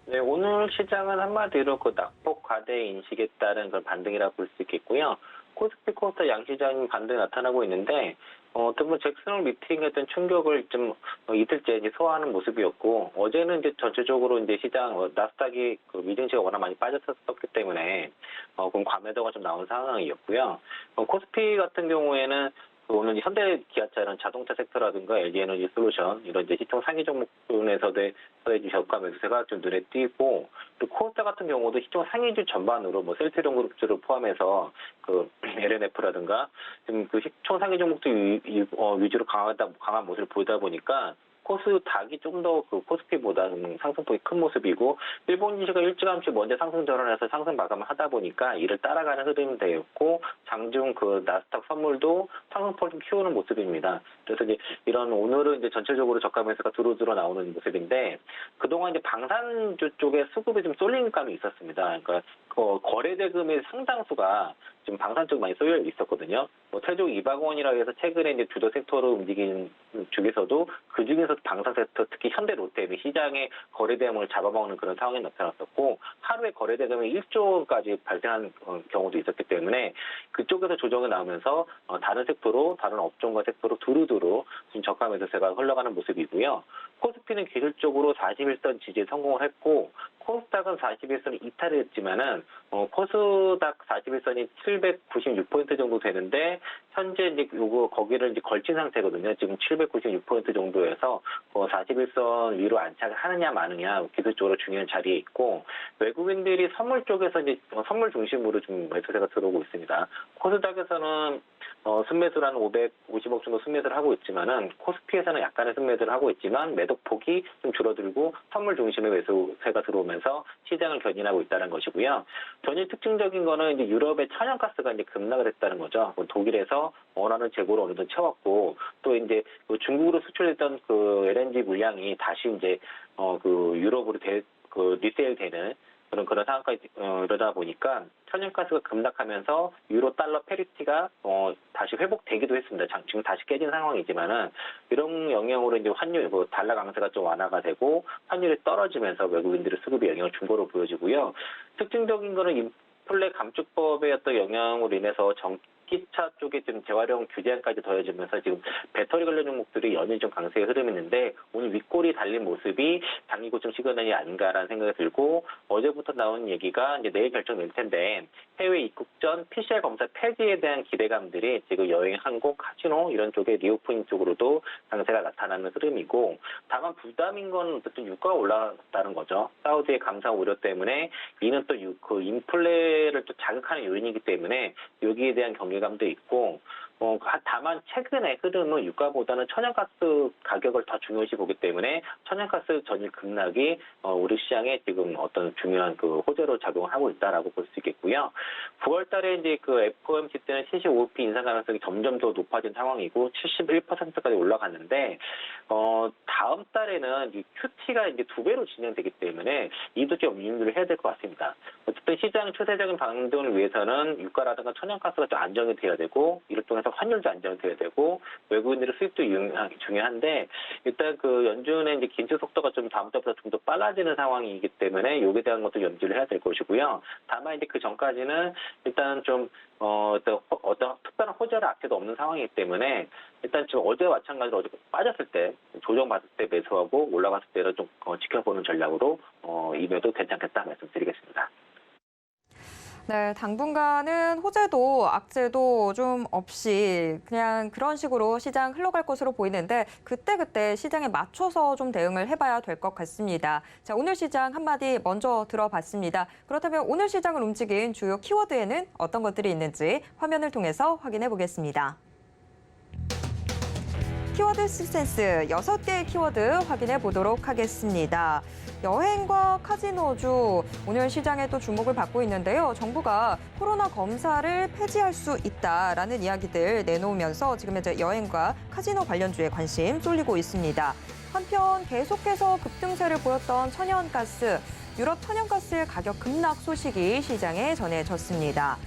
S3: 네, 오늘 시장은 한마디로 그 낙폭 과대 인식에 따른 그런 반등이라고 볼 수 있겠고요. 코스피, 코스닥 양시장이 반등이 나타나고 있는데, 어떤 뭐 잭슨홀 미팅했던 충격을 좀 이틀째 이제 소화하는 모습이었고, 어제는 이제 전체적으로 이제 시장, 나스닥이 그 미증시가 워낙 많이 빠졌었기 때문에, 그럼 과매도가 좀 나온 상황이었고요. 코스피 같은 경우에는 오늘 현대 기아차 이런 자동차 섹터라든가 LG 에너지 솔루션 이런 이제 시총 상위 종목 부분에서도 저가 매수세가 좀 눈에 띄고 그리고 코스닥 같은 경우도 시총 상위주 전반으로 뭐 셀트리온 그룹주를 포함해서 그 LNF라든가 지금 그 시총 상위 종목도 위주로 강한 모습을 보이다 보니까 코스닥이 좀 더 그 코스피보다 상승폭이 큰 모습이고 일본 증시가 일찌감치 먼저 상승 전환해서 상승 마감을 하다 보니까 이를 따라가는 흐름이 되었고 장중 그 나스닥 선물도 상승폭을 좀 키우는 모습입니다. 그래서 이제 이런 오늘은 이제 전체적으로 저가 매수가 두루두루 나오는 모습인데 그동안 이제 방산주 쪽에 수급이 좀 쏠린 감이 있었습니다. 그러니까 거래 대금의 상당수가 지금 방산 쪽 많이 쏠려 있었거든요. 태종 이방원이라고 해서 최근에 이제 주도 섹터로 움직인 중에서도 그 중에서 방산 섹터, 특히 현대 롯데미 시장의 거래 대금을 잡아먹는 그런 상황이 나타났었고 하루에 거래 대금이 1조까지 발생한 경우도 있었기 때문에 그쪽에서 조정이 나오면서 다른 섹터로 다른 업종과 섹터로 두루두루 지금 저가 매수세가 흘러가는 모습이고요. 코스피는 기술적으로 41선 지지에 성공을 했고 코스닥은 41선이 이탈을 했지만은 코스닥 41선이 796포인트 정도 되는데 현재 이제 거기를 이제 걸친 상태거든요. 지금 796포인트 정도에서 41선 위로 안착을 하느냐 마느냐 기술적으로 중요한 자리에 있고 외국인들이 선물 쪽에서 이제 선물 중심으로 좀 매수세가 들어오고 있습니다. 코스닥에서는 순매수라는 550억 정도 순매수를 하고 있지만은 코스피에서는 약간의 순매수를 하고 있지만 매도폭이 좀 줄어들고 선물 중심의 매수세가 들어오면서 시장을 견인하고 있다는 것이고요. 전일 특징적인 거는 이제 유럽의 천연가스가 이제 급락을 했다는 거죠. 독일에서 원하는 재고를 어느 정도 채웠고 또 이제 중국으로 수출했던 그 LNG 물량이 다시 이제 유럽으로 리세일되는 그런 상황까지 이러다 보니까 천연가스가 급락하면서 유로 달러 페리티가 다시 회복되기도 했습니다. 지금 다시 깨진 상황이지만은 이런 영향으로 이제 환율 달러 강세가 좀 완화가 되고 환율이 떨어지면서 외국인들의 수급에 영향을 준 거로 보여지고요. 특징적인 거는 인플레 감축법의 어떤 영향으로 인해서 전기차 쪽에 지금 재활용 규제안까지 더해지면서 지금 배터리 관련 종목들이 연일 좀 강세의 흐름이 있는데 오늘 윗골이 달린 모습이 장기 고점 시그널이 아닌가라는 생각이 들고 어제부터 나온 얘기가 이제 내일 결정될 텐데 해외 입국 전 PCR 검사 폐지에 대한 기대감들이 지금 여행, 항공, 카지노 이런 쪽에 리오프닝 쪽으로도 강세가 나타나는 흐름이고 다만 부담인 건 어쨌든 유가가 올라갔다는 거죠. 사우디의 감사 우려 때문에 이는 또 그 인플레를 또 자극하는 요인이기 때문에 여기에 대한 경계감도 있고 다만 최근의 흐름은 유가보다는 천연가스 가격을 더 중요시 보기 때문에 천연가스 전일 급락이 우리 시장에 지금 어떤 중요한 그 호재로 작용을 하고 있다라고 볼 수 있겠고요. 9월달에 이제 그 FOMC 때는 75p 인상 가능성이 점점 더 높아진 상황이고 71%까지 올라갔는데 다음 달에는 이 QT가 이제 2배로 진행되기 때문에 이도 좀 유의를 해야 될 것 같습니다. 어쨌든 시장 추세적인 반등을 위해서는 유가라든가 천연가스가 좀 안정이 돼야 되고 이를 통해서 환율도 안정돼야 되고 외국인들의 수입도 중요한데 일단 그 연준의 이제 긴축 속도가 좀 다음 달부터 좀 더 빨라지는 상황이기 때문에 여기에 대한 것도 염두를 해야 될 것이고요. 다만 이제 그 전까지는 일단 좀 어떤 특별한 호재나 악재도 없는 상황이기 때문에 일단 지금 어제 마찬가지로 어제 빠졌을 때 조정받을 때 매수하고 올라갔을 때는 좀 지켜보는 전략으로 임해도 괜찮겠다 말씀드리겠습니다.
S1: 네, 당분간은 호재도 악재도 좀 없이 그냥 그런 식으로 시장 흘러갈 것으로 보이는데 그때그때 시장에 맞춰서 좀 대응을 해봐야 될 것 같습니다. 자, 오늘 시장 한마디 먼저 들어봤습니다. 그렇다면 오늘 시장을 움직인 주요 키워드에는 어떤 것들이 있는지 화면을 통해서 확인해 보겠습니다. 키워드 식센스 6개의 키워드 확인해 보도록 하겠습니다. 여행과 카지노주 오늘 시장에 또 주목을 받고 있는데요. 정부가 코로나 검사를 폐지할 수 있다라는 이야기들 내놓으면서 지금 현재 여행과 카지노 관련주에 관심 쏠리고 있습니다. 한편 계속해서 급등세를 보였던 천연가스, 유럽 천연가스의 가격 급락 소식이 시장에 전해졌습니다.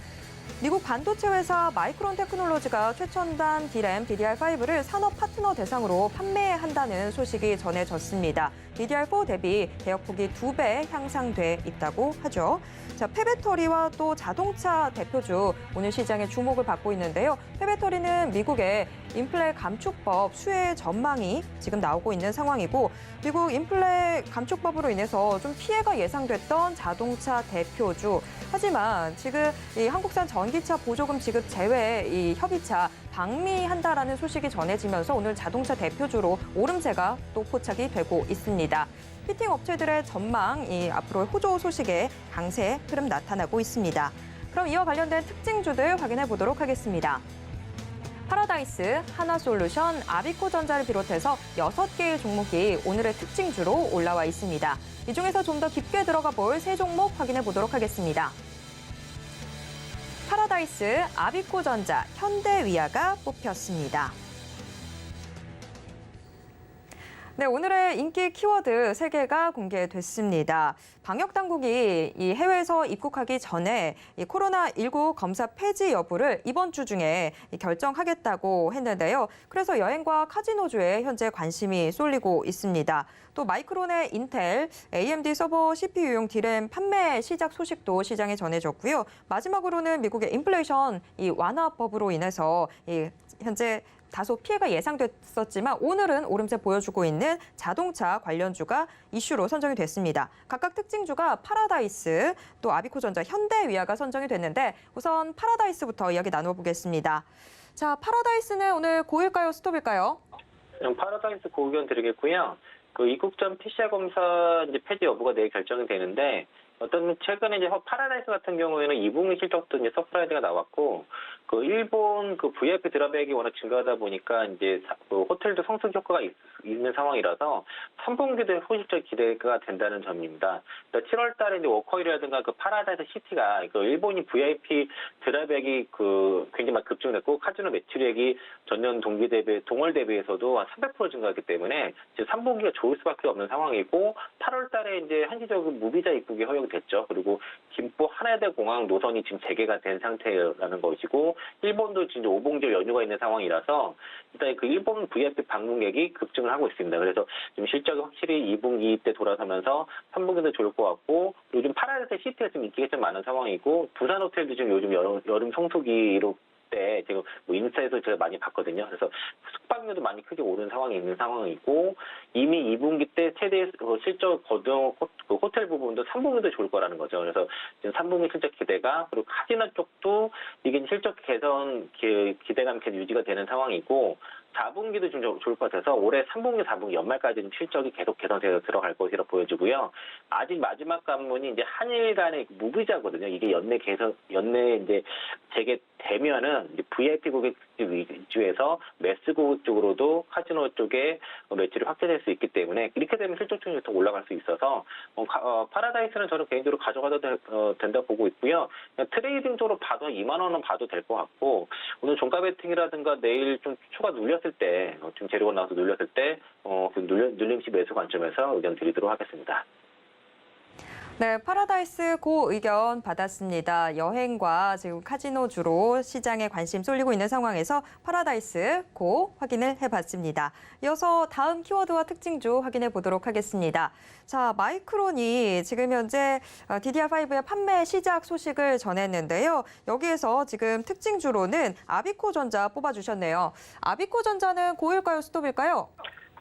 S1: 미국 반도체 회사 마이크론 테크놀로지가 최첨단 D램 DDR5를 산업 파트너 대상으로 판매한다는 소식이 전해졌습니다. DDR4 대비 대역폭이 2배 향상돼 있다고 하죠. 자, 폐배터리와 또 자동차 대표주 오늘 시장에 주목을 받고 있는데요. 폐배터리는 미국의 인플레 감축법 수혜 전망이 지금 나오고 있는 상황이고 미국 인플레 감축법으로 인해서 좀 피해가 예상됐던 자동차 대표주. 하지만 지금 이 한국산 전기차 보조금 지급 제외 이 협의차 방미한다라는 소식이 전해지면서 오늘 자동차 대표주로 오름세가 또 포착이 되고 있습니다. 피팅 업체들의 전망, 이 앞으로의 호조 소식에 강세 흐름 나타나고 있습니다. 그럼 이와 관련된 특징주들 확인해 보도록 하겠습니다. 파라다이스, 하나솔루션, 아비코전자를 비롯해서 6개의 종목이 오늘의 특징주로 올라와 있습니다. 이 중에서 좀 더 깊게 들어가 볼 3종목 확인해 보도록 하겠습니다. 파라다이스, 아비코전자, 현대위아가 뽑혔습니다. 네, 오늘의 인기 키워드 3개가 공개됐습니다. 방역 당국이 이 해외에서 입국하기 전에 이 코로나19 검사 폐지 여부를 이번 주 중에 결정하겠다고 했는데요. 그래서 여행과 카지노주에 현재 관심이 쏠리고 있습니다. 또 마이크론의 인텔, AMD 서버 CPU용 D램 판매 시작 소식도 시장에 전해졌고요. 마지막으로는 미국의 인플레이션 이 완화법으로 인해서 현재 다소 피해가 예상됐었지만 오늘은 오름세 보여주고 있는 자동차 관련주가 이슈로 선정이 됐습니다. 각각 특징주가 파라다이스, 또 아비코전자, 현대위아가 선정이 됐는데 우선 파라다이스부터 이야기 나눠보겠습니다. 자, 파라다이스는 오늘 고일까요, 스톱일까요?
S3: 파라다이스 고의견 드리겠고요. 그 입국 전 PCR 검사 이제 폐지 여부가 내일 결정이 되는데 최근에 이제 파라다이스 같은 경우에는 2분기 실적도 이제 서프라이즈가 나왔고 그 일본 그 VIP 드랍액이 워낙 증가하다 보니까 이제 그 호텔도 성숙 효과가 있는 상황이라서 3분기도 소실적 기대가 된다는 점입니다. 그러니까 7월달에 이제 워커힐이라든가 그 파라다이스 시티가 그 일본이 VIP 드랍액이 그 굉장히 막 급증했고 카지노 매출액이 전년 동기 대비 동월 대비해서도 한 300% 증가했기 때문에 지금 3분기가 좋을 수밖에 없는 상황이고 8월달에 이제 한시적으로 무비자 입국이 허용됐죠. 그리고 김포 하나대 공항 노선이 지금 재개가 된 상태라는 것이고 일본도 지금 5봉절 연휴가 있는 상황이라서 일단 그 일본 VIP 방문객이 급증을 하고 있습니다. 그래서 지금 실적이 확실히 2분기 때 돌아서면서 3분기도 좋을 것 같고 요즘 파라다이스 시티가 좀 인기가 좀 많은 상황이고 부산 호텔도 지금 요즘 여름 성수기로 때 지금 뭐 인스타에서 제가 많이 봤거든요. 그래서 숙박료도 많이 크게 오른 상황이 있는 상황이고 이미 2분기 때 최대 실적 거둔 그 호텔 부분도 3분기도 좋을 거라는 거죠. 그래서 지금 3분기 실적 기대가 그리고 카지노 쪽도 이게 실적 개선 기대감 계속 유지가 되는 상황이고 4분기도 좀 좋을 것 같아서 올해 3분기, 4분기 연말까지 좀 실적이 계속 개선돼서 들어갈 것이라 보여지고요. 아직 마지막 관문이 이제 한일 간의 무비자거든요. 이게 연내 이제 재개되면은 이제 VIP 고객 위주에서 매스 고객 쪽으로도 카지노 쪽에 매출이 확대될 수 있기 때문에 이렇게 되면 실적 중에 더 올라갈 수 있어서 파라다이스는 저는 개인적으로 가져가도 된다 보고 있고요. 그냥 트레이딩 쪽으로 봐도 2만 원은 봐도 될 것 같고 오늘 종가 베팅이라든가 내일 좀 추가 눌렸을 때 지금 재료가 나와서 눌렸을 때 그 눌림시 매수 관점에서 의견 드리도록 하겠습니다.
S1: 네, 파라다이스 고 의견 받았습니다. 여행과 지금 카지노주로 시장에 관심 쏠리고 있는 상황에서 파라다이스 고 확인을 해봤습니다. 이어서 다음 키워드와 특징주 확인해 보도록 하겠습니다. 자, 마이크론이 지금 현재 DDR5의 판매 시작 소식을 전했는데요. 여기에서 지금 특징주로는 아비코전자 뽑아주셨네요. 아비코전자는 고일까요, 스톱일까요?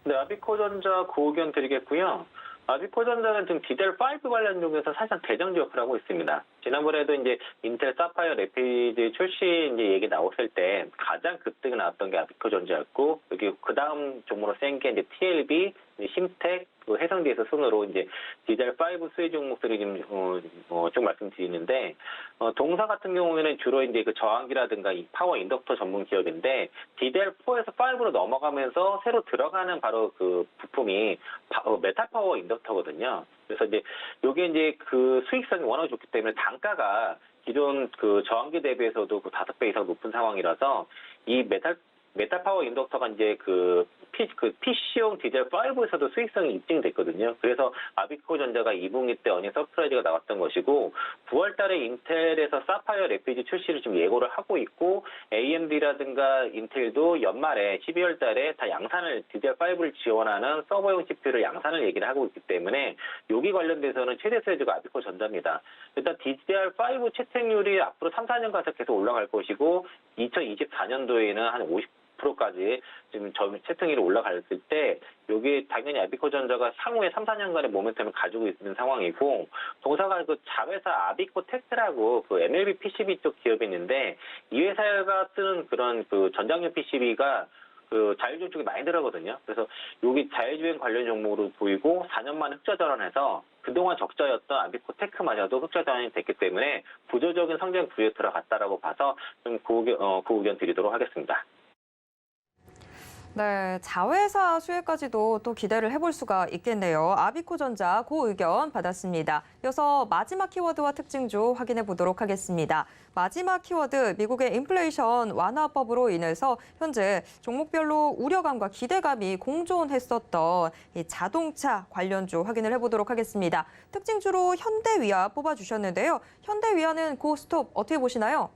S3: 네, 아비코전자 고 의견 드리겠고요. 아비코전자는 지금 DDR5 관련 쪽에서 사실상 대장주 역할을 하고 있습니다. 지난번에도 이제 인텔 사파이어 레피드 출시 이제 얘기 나왔을 때 가장 급등이 나왔던 게 아비코전자였고 여기 그 다음 종목으로 센 게 이제 TLB, 심텍, 해상대에서 순으로 이제 DDR5 수혜 종목들이 좀 말씀드리는데 동사 같은 경우에는 주로 이제 그 저항기라든가 이 파워 인덕터 전문 기업인데 DDR4에서 5로 넘어가면서 새로 들어가는 바로 그 부품이 메탈 파워 인덕터거든요. 그래서 이제 요게 이제 그 수익성이 워낙 좋기 때문에 단가가 기존 그 저항기 대비해서도 그 5배 이상 높은 상황이라서 이 메탈 파워 인덕터가 이제 PC용 DDR5에서도 수익성이 입증됐거든요. 그래서 아비코전자가 2분기 때 어닝 서프라이즈가 나왔던 것이고 9월 달에 인텔에서 사파이어 레피드 출시를 좀 예고를 하고 있고 AMD라든가 인텔도 연말에 12월 달에 다 양산을 DDR5를 지원하는 서버용 CPU를 양산을 얘기를 하고 있기 때문에 여기 관련돼서는 최대 수혜주가 아비코전자입니다. 일단 DDR5 채택률이 앞으로 3, 4년 가서 계속 올라갈 것이고 2024년도에는 한 50%까지 지금 채택률이 올라갈 때 여기 당연히 아비코전자가 향후에 3, 4년간의 모멘텀을 가지고 있는 상황이고 동사가 그 자회사 아비코텍스라고 그 MLB PCB 쪽 기업이 있는데 이 회사가 쓰는 그런 그 전장용 PCB가 그 자율주행 쪽에 많이 들어가거든요. 그래서 여기 자율주행 관련 종목으로 보이고 4년 만에 흑자 전환해서 그동안 적자였던 아비코테크마저도 흑자 전환이 됐기 때문에 부조적인 성장 구조에 들어갔다라고 봐서 좀 그 의견 드리도록 하겠습니다.
S1: 네, 자회사 수혜까지도 또 기대를 해볼 수가 있겠네요. 아비코전자 고 의견 받았습니다. 이어서 마지막 키워드와 특징주 확인해 보도록 하겠습니다. 마지막 키워드, 미국의 인플레이션 완화법으로 인해서 현재 종목별로 우려감과 기대감이 공존했었던 이 자동차 관련주 확인을 해보도록 하겠습니다. 특징주로 현대위아 뽑아주셨는데요. 현대위아는 고스톱 어떻게 보시나요?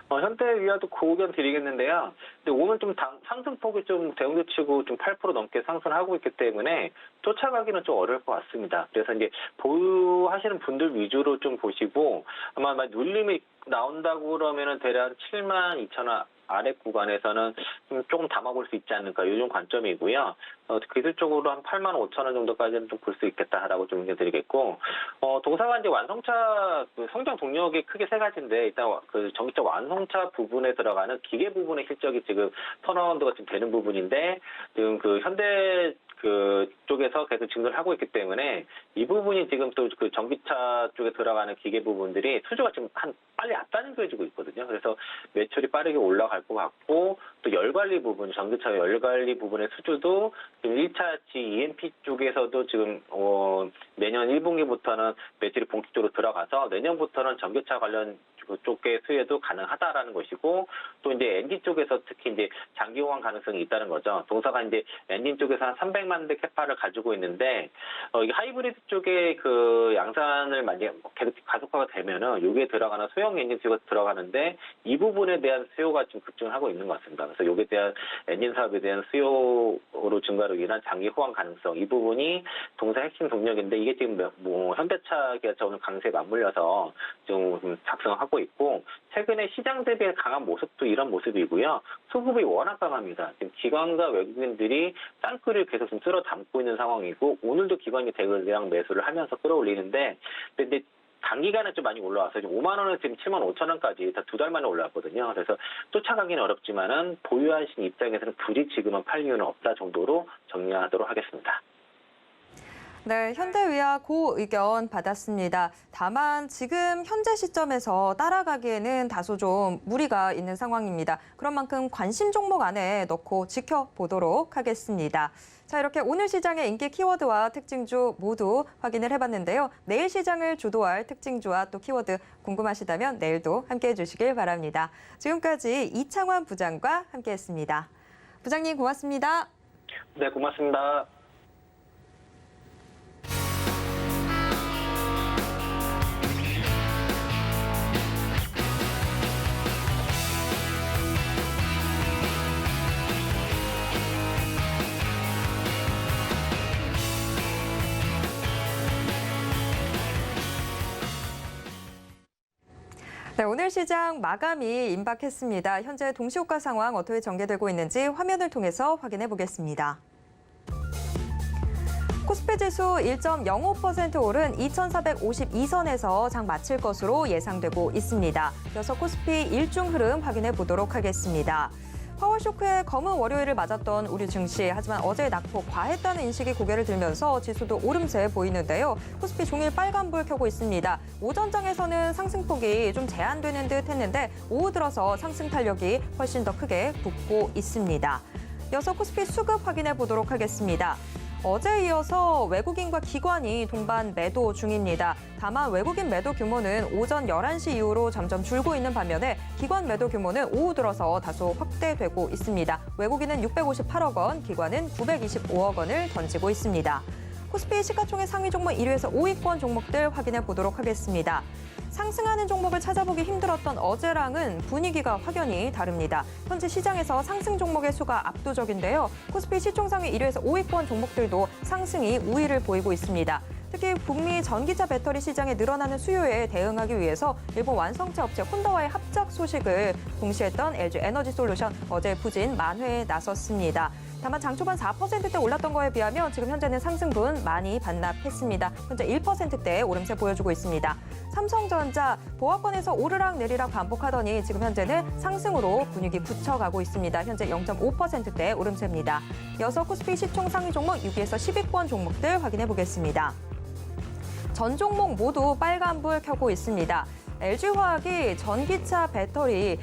S3: 현대위아도 그 의견 드리겠는데요. 근데 오늘 좀 상승폭이 좀 대형주치고 좀 8% 넘게 상승하고 있기 때문에 쫓아가기는 좀 어려울 것 같습니다. 그래서 이제 보유하시는 분들 위주로 좀 보시고 아마 눌림이 나온다고 그러면은 대략 72,000원 아래 구간에서는 좀 조금 담아볼 수 있지 않을까 이런 관점이고요. 기술적으로 한 85,000원 정도까지는 좀 볼 수 있겠다라고 좀 의견드리겠고, 동사가 이제 완성차 그 성장 동력이 크게 세 가지인데 일단 그 전기차 완성차 부분에 들어가는 기계 부분의 실적이 지금 턴어라운드가 좀 되는 부분인데 지금 그 현대 그 쪽에서 계속 증가를 하고 있기 때문에 이 부분이 지금 또 그 전기차 쪽에 들어가는 기계 부분들이 수주가 지금 빨리 앞당겨지고 있거든요. 그래서 매출이 빠르게 올라갈 것 같고 또 열관리 부분, 전기차 열관리 부분의 수주도 지금 1차치 EMP 쪽에서도 지금 내년 1분기부터는 매출이 본격적으로 들어가서 내년부터는 전기차 관련 쪽의 수혜도 가능하다라는 것이고 또 이제 엔진 쪽에서 특히 이제 장기 호황 가능성이 있다는 거죠. 동사가 이제 엔진 쪽에서 한 300만 대 캐파를 가지고 있는데 이게 하이브리드 쪽에 그 양산을 만약 계속 가속화가 되면은 여기에 들어가는 소형 엔진 수요가 들어가는데 이 부분에 대한 수요가 좀 급증을 하고 있는 것 같습니다. 그래서 여기에 대한 엔진 사업에 대한 수요로 증가로 인한 장기 호황 가능성 이 부분이 동사 핵심 동력인데 이게 지금 뭐 현대차 기아차 오늘 강세에 맞물려서 좀 작성하고 있고 최근에 시장 대비 강한 모습도 이런 모습이고요. 수급이 워낙 강합니다. 지금 기관과 외국인들이 땅굴을 계속 좀 쓸어 담고 있는 상황이고 오늘도 기관이 대量매수를 하면서 끌어올리는데 근데 단기간에 좀 많이 올라와서 지금 5만 원에서 지금 7만 5천 원까지 다 두 달 만에 올라왔거든요. 그래서 쫓아가기는 어렵지만은 보유하신 입장에서는 굳이 지금은 팔 이유는 없다 정도로 정리하도록 하겠습니다.
S1: 네, 현대위아 고 의견 받았습니다. 다만 지금 현재 시점에서 따라가기에는 다소 좀 무리가 있는 상황입니다. 그런 만큼 관심 종목 안에 넣고 지켜보도록 하겠습니다. 자, 이렇게 오늘 시장의 인기 키워드와 특징주 모두 확인을 해봤는데요. 내일 시장을 주도할 특징주와 또 키워드 궁금하시다면 내일도 함께해 주시길 바랍니다. 지금까지 이창환 부장과 함께했습니다. 부장님 고맙습니다.
S3: 네, 고맙습니다.
S1: 네, 오늘 시장 마감이 임박했습니다. 현재 동시호가 상황 어떻게 전개되고 있는지 화면을 통해서 확인해 보겠습니다. 코스피 지수 1.05% 오른 2,452선에서 장 마칠 것으로 예상되고 있습니다. 이어서 코스피 일중 흐름 확인해 보도록 하겠습니다. 파월쇼크의 검은 월요일을 맞았던 우리 증시. 하지만 어제 낙폭 과했다는 인식이 고개를 들면서 지수도 오름세 보이는데요. 코스피 종일 빨간불 켜고 있습니다. 오전장에서는 상승폭이 좀 제한되는 듯 했는데 오후 들어서 상승 탄력이 훨씬 더 크게 붙고 있습니다. 이어서 코스피 수급 확인해 보도록 하겠습니다. 어제에 이어서 외국인과 기관이 동반 매도 중입니다. 다만 외국인 매도 규모는 오전 11시 이후로 점점 줄고 있는 반면에 기관 매도 규모는 오후 들어서 다소 확대되고 있습니다. 외국인은 658억 원, 기관은 925억 원을 던지고 있습니다. 코스피 시가총액 상위 종목 1위에서 5위권 종목들 확인해 보도록 하겠습니다. 상승하는 종목을 찾아보기 힘들었던 어제랑은 분위기가 확연히 다릅니다. 현재 시장에서 상승 종목의 수가 압도적인데요. 코스피 시총상위 1위에서 5위권 종목들도 상승이 우위를 보이고 있습니다. 특히 북미 전기차 배터리 시장에 늘어나는 수요에 대응하기 위해서 일본 완성차 업체 혼다와의 합작 소식을 공시했던 LG 에너지솔루션 어제 부진 만회에 나섰습니다. 다만 장 초반 4%대 올랐던 거에 비하면 지금 현재는 상승분 많이 반납했습니다. 현재 1%대 오름세 보여주고 있습니다. 삼성전자 보합권에서 오르락 내리락 반복하더니 지금 현재는 상승으로 분위기 굳혀가고 있습니다. 현재 0.5%대 오름세입니다. 이어서 코스피 시총 상위 종목 6위에서 10위권 종목들 확인해 보겠습니다. 전 종목 모두 빨간불 켜고 있습니다. LG화학이 전기차 배터리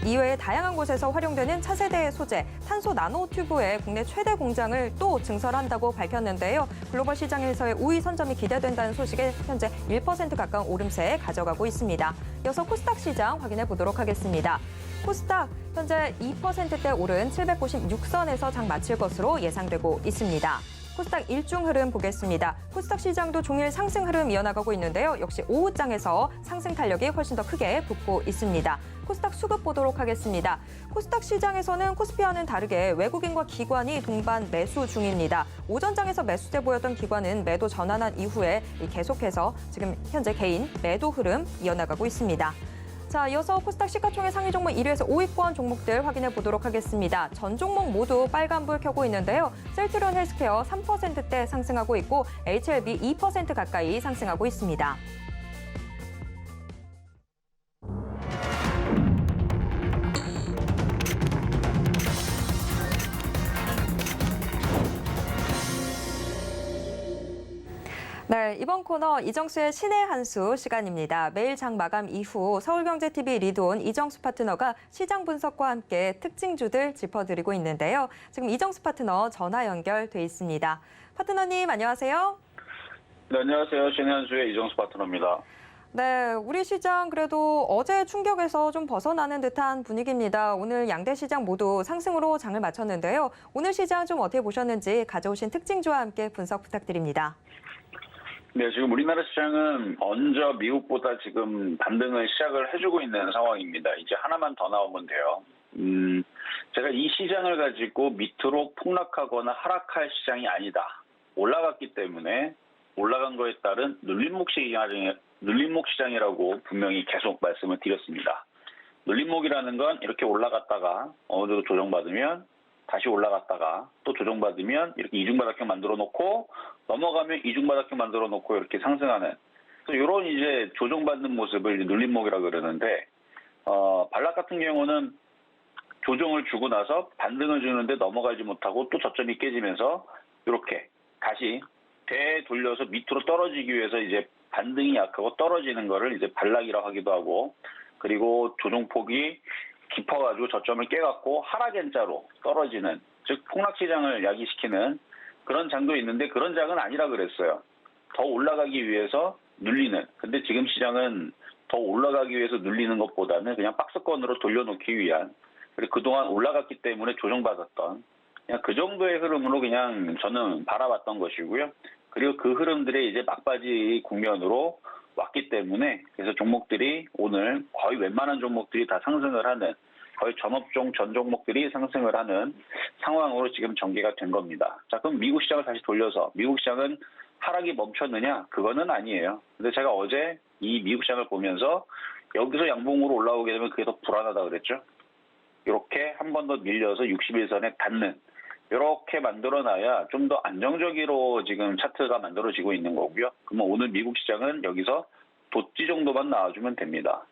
S1: 이외에 다양한 곳에서 활용되는 차세대 소재 탄소 나노튜브의 국내 최대 공장을 또 증설한다고 밝혔는데요. 글로벌 시장에서의 우위 선점이 기대된다는 소식에 현재 1% 가까운 오름세에 가져가고 있습니다. 이어서 코스닥 시장 확인해 보도록 하겠습니다. 코스닥 현재 2%대 오른 796선에서 장 마칠 것으로 예상되고 있습니다. 코스닥 일중 흐름 보겠습니다. 코스닥 시장도 종일 상승 흐름 이어나가고 있는데요. 역시 오후장에서 상승 탄력이 훨씬 더 크게 붙고 있습니다. 코스닥 수급 보도록 하겠습니다. 코스닥 시장에서는 코스피와는 다르게 외국인과 기관이 동반 매수 중입니다. 오전장에서 매수세 보였던 기관은 매도 전환한 이후에 계속해서 지금 현재 개인 매도 흐름 이어나가고 있습니다. 자, 이어서 코스닥 시가총액 상위 종목 1위에서 5위권 종목들 확인해 보도록 하겠습니다. 전 종목 모두 빨간불 켜고 있는데요. 셀트리온 헬스케어 3%대 상승하고 있고 HLB 2% 가까이 상승하고 있습니다. 네, 이번 코너 이정수의 신의 한 수 시간입니다. 매일 장 마감 이후 서울경제TV 리드온 이정수 파트너가 시장 분석과 함께 특징주들 짚어드리고 있는데요. 지금 이정수 파트너 전화 연결돼 있습니다. 파트너님 안녕하세요.
S4: 네, 안녕하세요. 신의 한 수의 이정수 파트너입니다.
S1: 네, 우리 시장 그래도 어제 충격에서 좀 벗어나는 듯한 분위기입니다. 오늘 양대 시장 모두 상승으로 장을 마쳤는데요. 오늘 시장 좀 어떻게 보셨는지 가져오신 특징주와 함께 분석 부탁드립니다.
S4: 네, 지금 우리나라 시장은 먼저 미국보다 지금 반등을 시작을 해주고 있는 상황입니다. 이제 하나만 더 나오면 돼요. 제가 이 시장을 가지고 밑으로 폭락하거나 하락할 시장이 아니다. 올라갔기 때문에 올라간 거에 따른 눌림목 시장이라고 분명히 계속 말씀을 드렸습니다. 눌림목이라는 건 이렇게 올라갔다가 어느 정도 조정받으면 다시 올라갔다가 또 조정받으면 이렇게 이중바닥형 만들어 놓고 넘어가면 이중바닥형 만들어 놓고 이렇게 상승하는 이런 이제 조정받는 모습을 눌림목이라고 그러는데 발락 같은 경우는 조정을 주고 나서 반등을 주는데 넘어가지 못하고 또 저점이 깨지면서 이렇게 다시 되돌려서 밑으로 떨어지기 위해서 이제 반등이 약하고 떨어지는 거를 이제 발락이라고 하기도 하고 그리고 조정폭이 깊어가지고 저점을 깨갖고 하락 N자로 떨어지는 즉 폭락시장을 야기시키는 그런 장도 있는데 그런 장은 아니라 그랬어요. 더 올라가기 위해서 눌리는. 근데 지금 시장은 더 올라가기 위해서 눌리는 것보다는 그냥 박스권으로 돌려놓기 위한 그리고 그동안 올라갔기 때문에 조정받았던 그냥 그 정도의 흐름으로 그냥 저는 바라봤던 것이고요. 그리고 그 흐름들이 이제 막바지 국면으로 왔기 때문에 그래서 종목들이 오늘 거의 웬만한 종목들이 다 상승을 하는 거의 전업종 전 종목들이 상승을 하는 상황으로 지금 전개가 된 겁니다. 자, 그럼 미국 시장을 다시 돌려서 미국 시장은 하락이 멈췄느냐? 그거는 아니에요. 근데 제가 어제 이 미국 시장을 보면서 여기서 양봉으로 올라오게 되면 그게 더 불안하다 그랬죠. 이렇게 한 번 더 밀려서 61선에 닿는 이렇게 만들어놔야 좀 더 안정적으로 지금 차트가 만들어지고 있는 거고요. 그러면 오늘 미국 시장은 여기서 도치 정도만 나와주면 됩니다.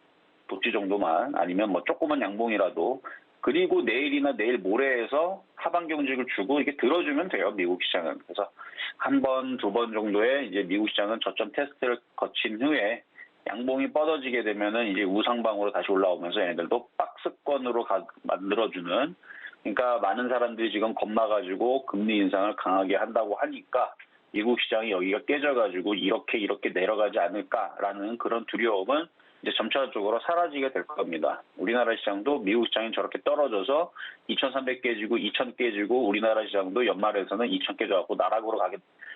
S4: 도치 정도만 아니면 뭐 조그만 양봉이라도 그리고 내일이나 내일 모레에서 하방 경직을 주고 이렇게 들어주면 돼요. 미국 시장은. 그래서 한 번, 두 번 정도의 이제 미국 시장은 저점 테스트를 거친 후에 양봉이 뻗어지게 되면은 이제 우상방으로 다시 올라오면서 얘네들도 박스권으로 만들어주는 그러니까 많은 사람들이 지금 겁나가지고 금리 인상을 강하게 한다고 하니까 미국 시장이 여기가 깨져가지고 이렇게 내려가지 않을까라는 그런 두려움은 이제 점차적으로 사라지게 될 겁니다. 우리나라 시장도 미국 시장이 저렇게 떨어져서 2,300 깨지고 2,000 깨지고 우리나라 시장도 연말에서는 2,000 깨져갖고 나락으로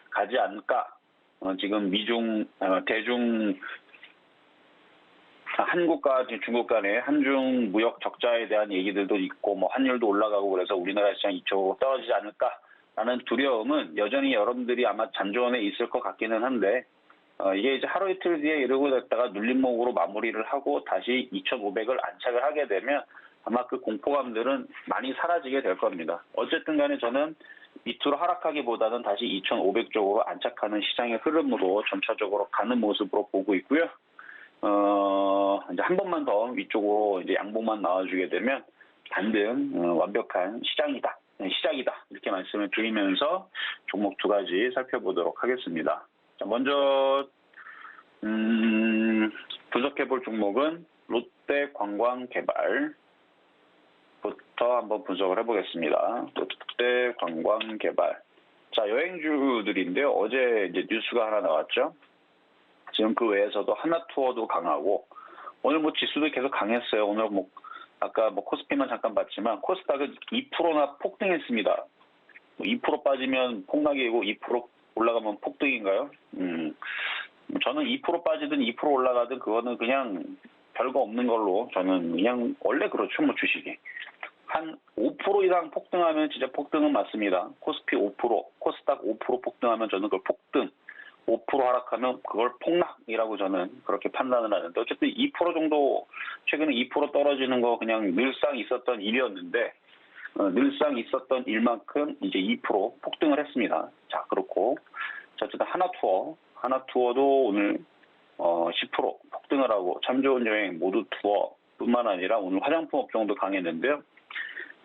S4: 가지 않을까. 지금 대중 한국과 중국 간의 한중 무역 적자에 대한 얘기들도 있고 뭐 환율도 올라가고 그래서 우리나라 시장 이쪽으로 떨어지지 않을까라는 두려움은 여전히 여러분들이 아마 잠재원에 있을 것 같기는 한데 이게 이제 하루 이틀 뒤에 이러고 됐다가 눌림목으로 마무리를 하고 다시 2,500을 안착을 하게 되면 아마 그 공포감들은 많이 사라지게 될 겁니다. 어쨌든 간에 저는 밑으로 하락하기보다는 다시 2,500 쪽으로 안착하는 시장의 흐름으로 점차적으로 가는 모습으로 보고 있고요. 이제 한 번만 더 위쪽으로 이제 양봉만 나와주게 되면 반등 완벽한 시작이다 이렇게 말씀을 드리면서 종목 두 가지 살펴보도록 하겠습니다. 자, 먼저 분석해볼 종목은 롯데관광개발부터 한번 분석을 해보겠습니다. 롯데관광개발. 자, 여행주들인데요. 어제 이제 뉴스가 하나 나왔죠. 지금 그 외에서도 하나투어도 강하고, 오늘 뭐 지수도 계속 강했어요. 오늘 뭐 아까 뭐 코스피만 잠깐 봤지만 코스닥은 2%나 폭등했습니다. 2% 빠지면 폭락이고 2% 올라가면 폭등인가요? 저는 2% 빠지든 2% 올라가든 그거는 그냥 별거 없는 걸로, 저는 그냥 원래 그렇죠. 뭐 주식이 한 5% 이상 폭등하면 진짜 폭등은 맞습니다. 코스피 5%, 코스닥 5% 폭등하면 저는 그걸 폭등, 5% 하락하면 그걸 폭락이라고 저는 그렇게 판단을 하는데, 어쨌든 2% 정도, 최근에 2% 떨어지는 거 그냥 늘상 있었던 일이었는데, 늘상 있었던 일만큼 이제 2% 폭등을 했습니다. 자, 그렇고, 자, 어쨌든 하나투어도 오늘 10% 폭등을 하고, 참 좋은 여행 모두 투어뿐만 아니라 오늘 화장품 업종도 강했는데요.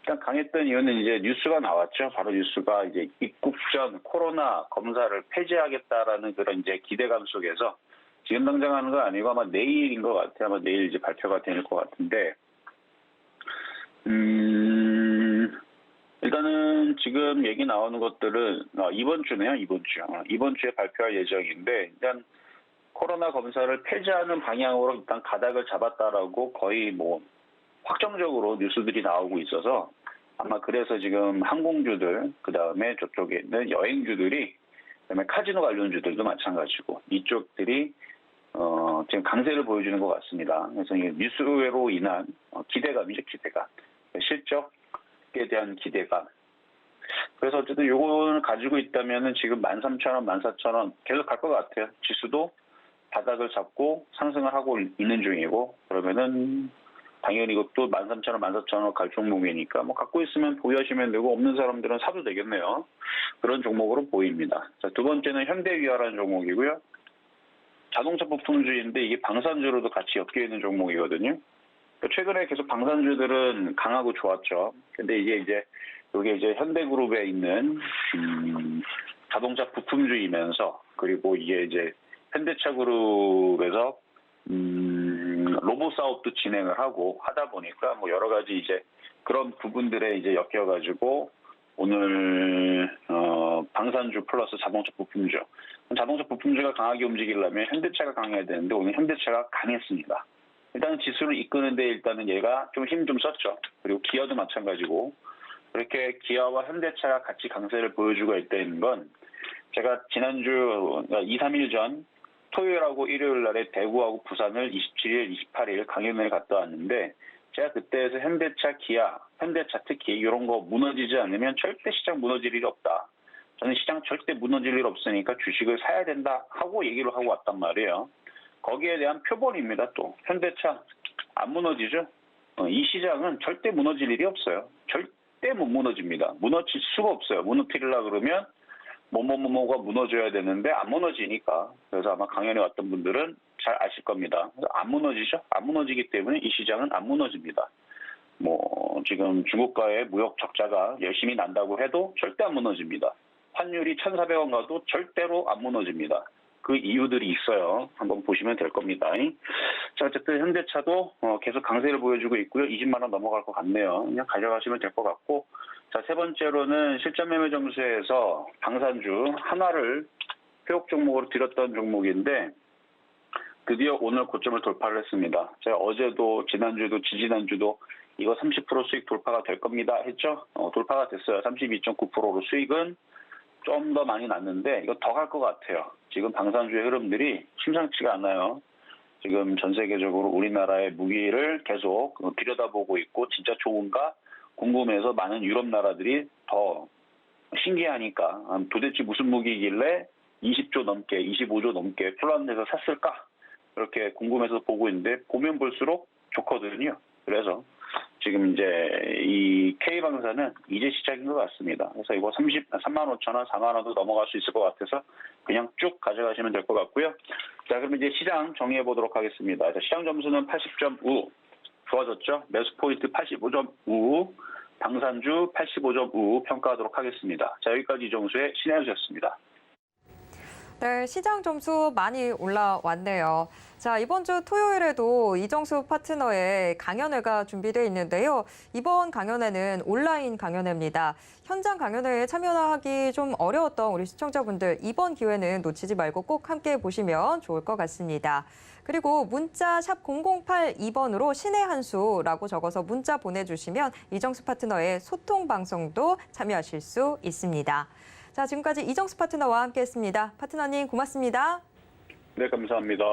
S4: 일단 강했던 이유는 이제 뉴스가 나왔죠. 바로 뉴스가 이제 입국 전 코로나 검사를 폐지하겠다라는 그런 이제 기대감 속에서, 지금 당장 하는 거 아니고 아마 내일인 것 같아요. 아마 내일 이제 발표가 될 것 같은데, 일단은 지금 얘기 나오는 것들은 이번 주네요. 이번 주에 발표할 예정인데, 일단 코로나 검사를 폐지하는 방향으로 일단 가닥을 잡았다라고 거의 뭐 확정적으로 뉴스들이 나오고 있어서, 아마 그래서 지금 항공주들, 그 다음에 저쪽에 있는 여행주들이, 그다음에 카지노 관련주들도 마찬가지고 이쪽들이 지금 강세를 보여주는 것 같습니다. 그래서 이 뉴스로 인한 기대감이죠, 기대감. 실적에 대한 기대감. 그래서 어쨌든 요거를 가지고 있다면은 지금 13,000원, 14,000원 계속 갈 것 같아요. 지수도 바닥을 잡고 상승을 하고 있는 중이고, 그러면은 당연히 이것도 13,000원, 14,000원 갈 종목이니까 뭐 갖고 있으면 보유하시면 되고, 없는 사람들은 사도 되겠네요. 그런 종목으로 보입니다. 자, 두 번째는 현대위아라는 종목이고요. 자동차 부품주인데 이게 방산주로도 같이 엮여 있는 종목이거든요. 최근에 계속 방산주들은 강하고 좋았죠. 근데 이게 이제 현대그룹에 있는 자동차 부품주이면서, 그리고 이게 이제 현대차 그룹에서 로봇 사업도 진행을 하고 하다 보니까 뭐 여러 가지 이제 그런 부분들에 이제 엮여가지고 오늘 방산주 플러스 자동차 부품주. 자동차 부품주가 강하게 움직이려면 현대차가 강해야 되는데 오늘 현대차가 강했습니다. 일단은 지수를 이끄는데 일단은 얘가 좀 힘 좀 썼죠. 그리고 기아도 마찬가지고, 그렇게 기아와 현대차가 같이 강세를 보여주고 있다는 건, 제가 지난주 2, 3일 전 토요일하고 일요일 날에 대구하고 부산을 27일, 28일 강연을 갔다 왔는데, 제가 그때에서 현대차, 기아, 현대차 특히 이런 거 무너지지 않으면 절대 시장 무너질 일이 없다. 저는 시장 절대 무너질 일 없으니까 주식을 사야 된다 하고 얘기를 하고 왔단 말이에요. 거기에 대한 표본입니다. 또 현대차 안 무너지죠. 이 시장은 절대 무너질 일이 없어요. 절대 못 무너집니다. 무너질 수가 없어요. 무너뜨리려고 그러면 뭐가 무너져야 되는데 안 무너지니까. 그래서 아마 강연에 왔던 분들은 잘 아실 겁니다. 안 무너지죠. 안 무너지기 때문에 이 시장은 안 무너집니다. 뭐 지금 중국과의 무역 적자가 열심히 난다고 해도 절대 안 무너집니다. 환율이 1,400원 가도 절대로 안 무너집니다. 그 이유들이 있어요. 한번 보시면 될 겁니다. 자, 어쨌든 현대차도 계속 강세를 보여주고 있고요. 20만 원 넘어갈 것 같네요. 그냥 가져가시면 될 것 같고, 자, 세 번째로는 실전 매매 점수에서 방산주 하나를 표적 종목으로 드렸던 종목인데, 드디어 오늘 고점을 돌파를 했습니다. 제가 어제도 지난주도 지지난주도 이거 30% 수익 돌파가 될 겁니다 했죠. 돌파가 됐어요. 32.9%로 수익은 좀 더 많이 났는데 이거 더 갈 것 같아요. 지금 방산주의 흐름들이 심상치가 않아요. 지금 전 세계적으로 우리나라의 무기를 계속 들여다보고 있고, 진짜 좋은가 궁금해서 많은 유럽 나라들이 더 신기하니까 도대체 무슨 무기이길래 20조 넘게 25조 넘게 폴란드에서 샀을까, 그렇게 궁금해서 보고 있는데 보면 볼수록 좋거든요. 그래서 지금 이제 이 K방사는 이제 시작인 것 같습니다. 그래서 이거 35,000원, 4만 원도 넘어갈 수 있을 것 같아서 그냥 쭉 가져가시면 될 것 같고요. 자, 그럼 이제 시장 정리해 보도록 하겠습니다. 자, 시장 점수는 80.5 좋아졌죠. 매수 포인트 85.5, 방산주 85.5 평가하도록 하겠습니다. 자, 여기까지 이정수의 신혜수였습니다.
S1: 네, 시장 점수 많이 올라왔네요. 자, 이번 주 토요일에도 이정수 파트너의 강연회가 준비되어 있는데요. 이번 강연회는 온라인 강연회입니다. 현장 강연회에 참여하기 좀 어려웠던 우리 시청자분들, 이번 기회는 놓치지 말고 꼭 함께 보시면 좋을 것 같습니다. 그리고 문자 샵 0082번으로 신의 한 수라고 적어서 문자 보내주시면 이정수 파트너의 소통 방송도 참여하실 수 있습니다. 자, 지금까지 이정수 파트너와 함께했습니다. 파트너님 고맙습니다.
S4: 네, 감사합니다.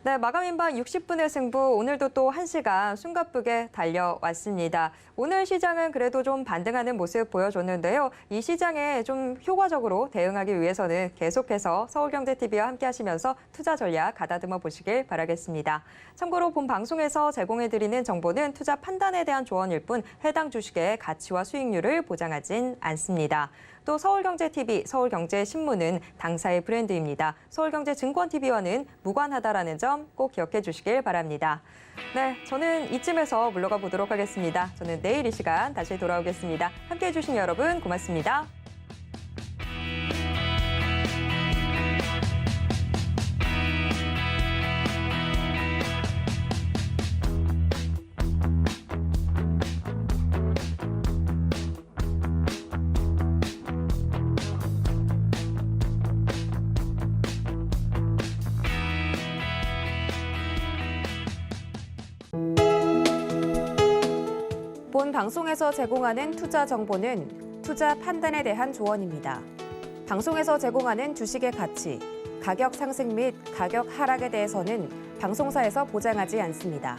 S1: 네, 마감인방 60분의 승부, 오늘도 또 1시간 숨가쁘게 달려왔습니다. 오늘 시장은 그래도 좀 반등하는 모습 보여줬는데요. 이 시장에 좀 효과적으로 대응하기 위해서는 계속해서 서울경제TV와 함께 하시면서 투자 전략 가다듬어 보시길 바라겠습니다. 참고로 본 방송에서 제공해드리는 정보는 투자 판단에 대한 조언일 뿐 해당 주식의 가치와 수익률을 보장하진 않습니다. 또 서울경제TV, 서울경제신문은 당사의 브랜드입니다. 서울경제증권TV와는 무관하다라는 점 꼭 기억해 주시길 바랍니다. 네, 저는 이쯤에서 물러가 보도록 하겠습니다. 저는 내일 이 시간 다시 돌아오겠습니다. 함께해 주신 여러분 고맙습니다.
S5: 본 방송에서 제공하는 투자 정보는 투자 판단에 대한 조언입니다. 방송에서 제공하는 주식의 가치, 가격 상승 및 가격 하락에 대해서는 방송사에서 보장하지 않습니다.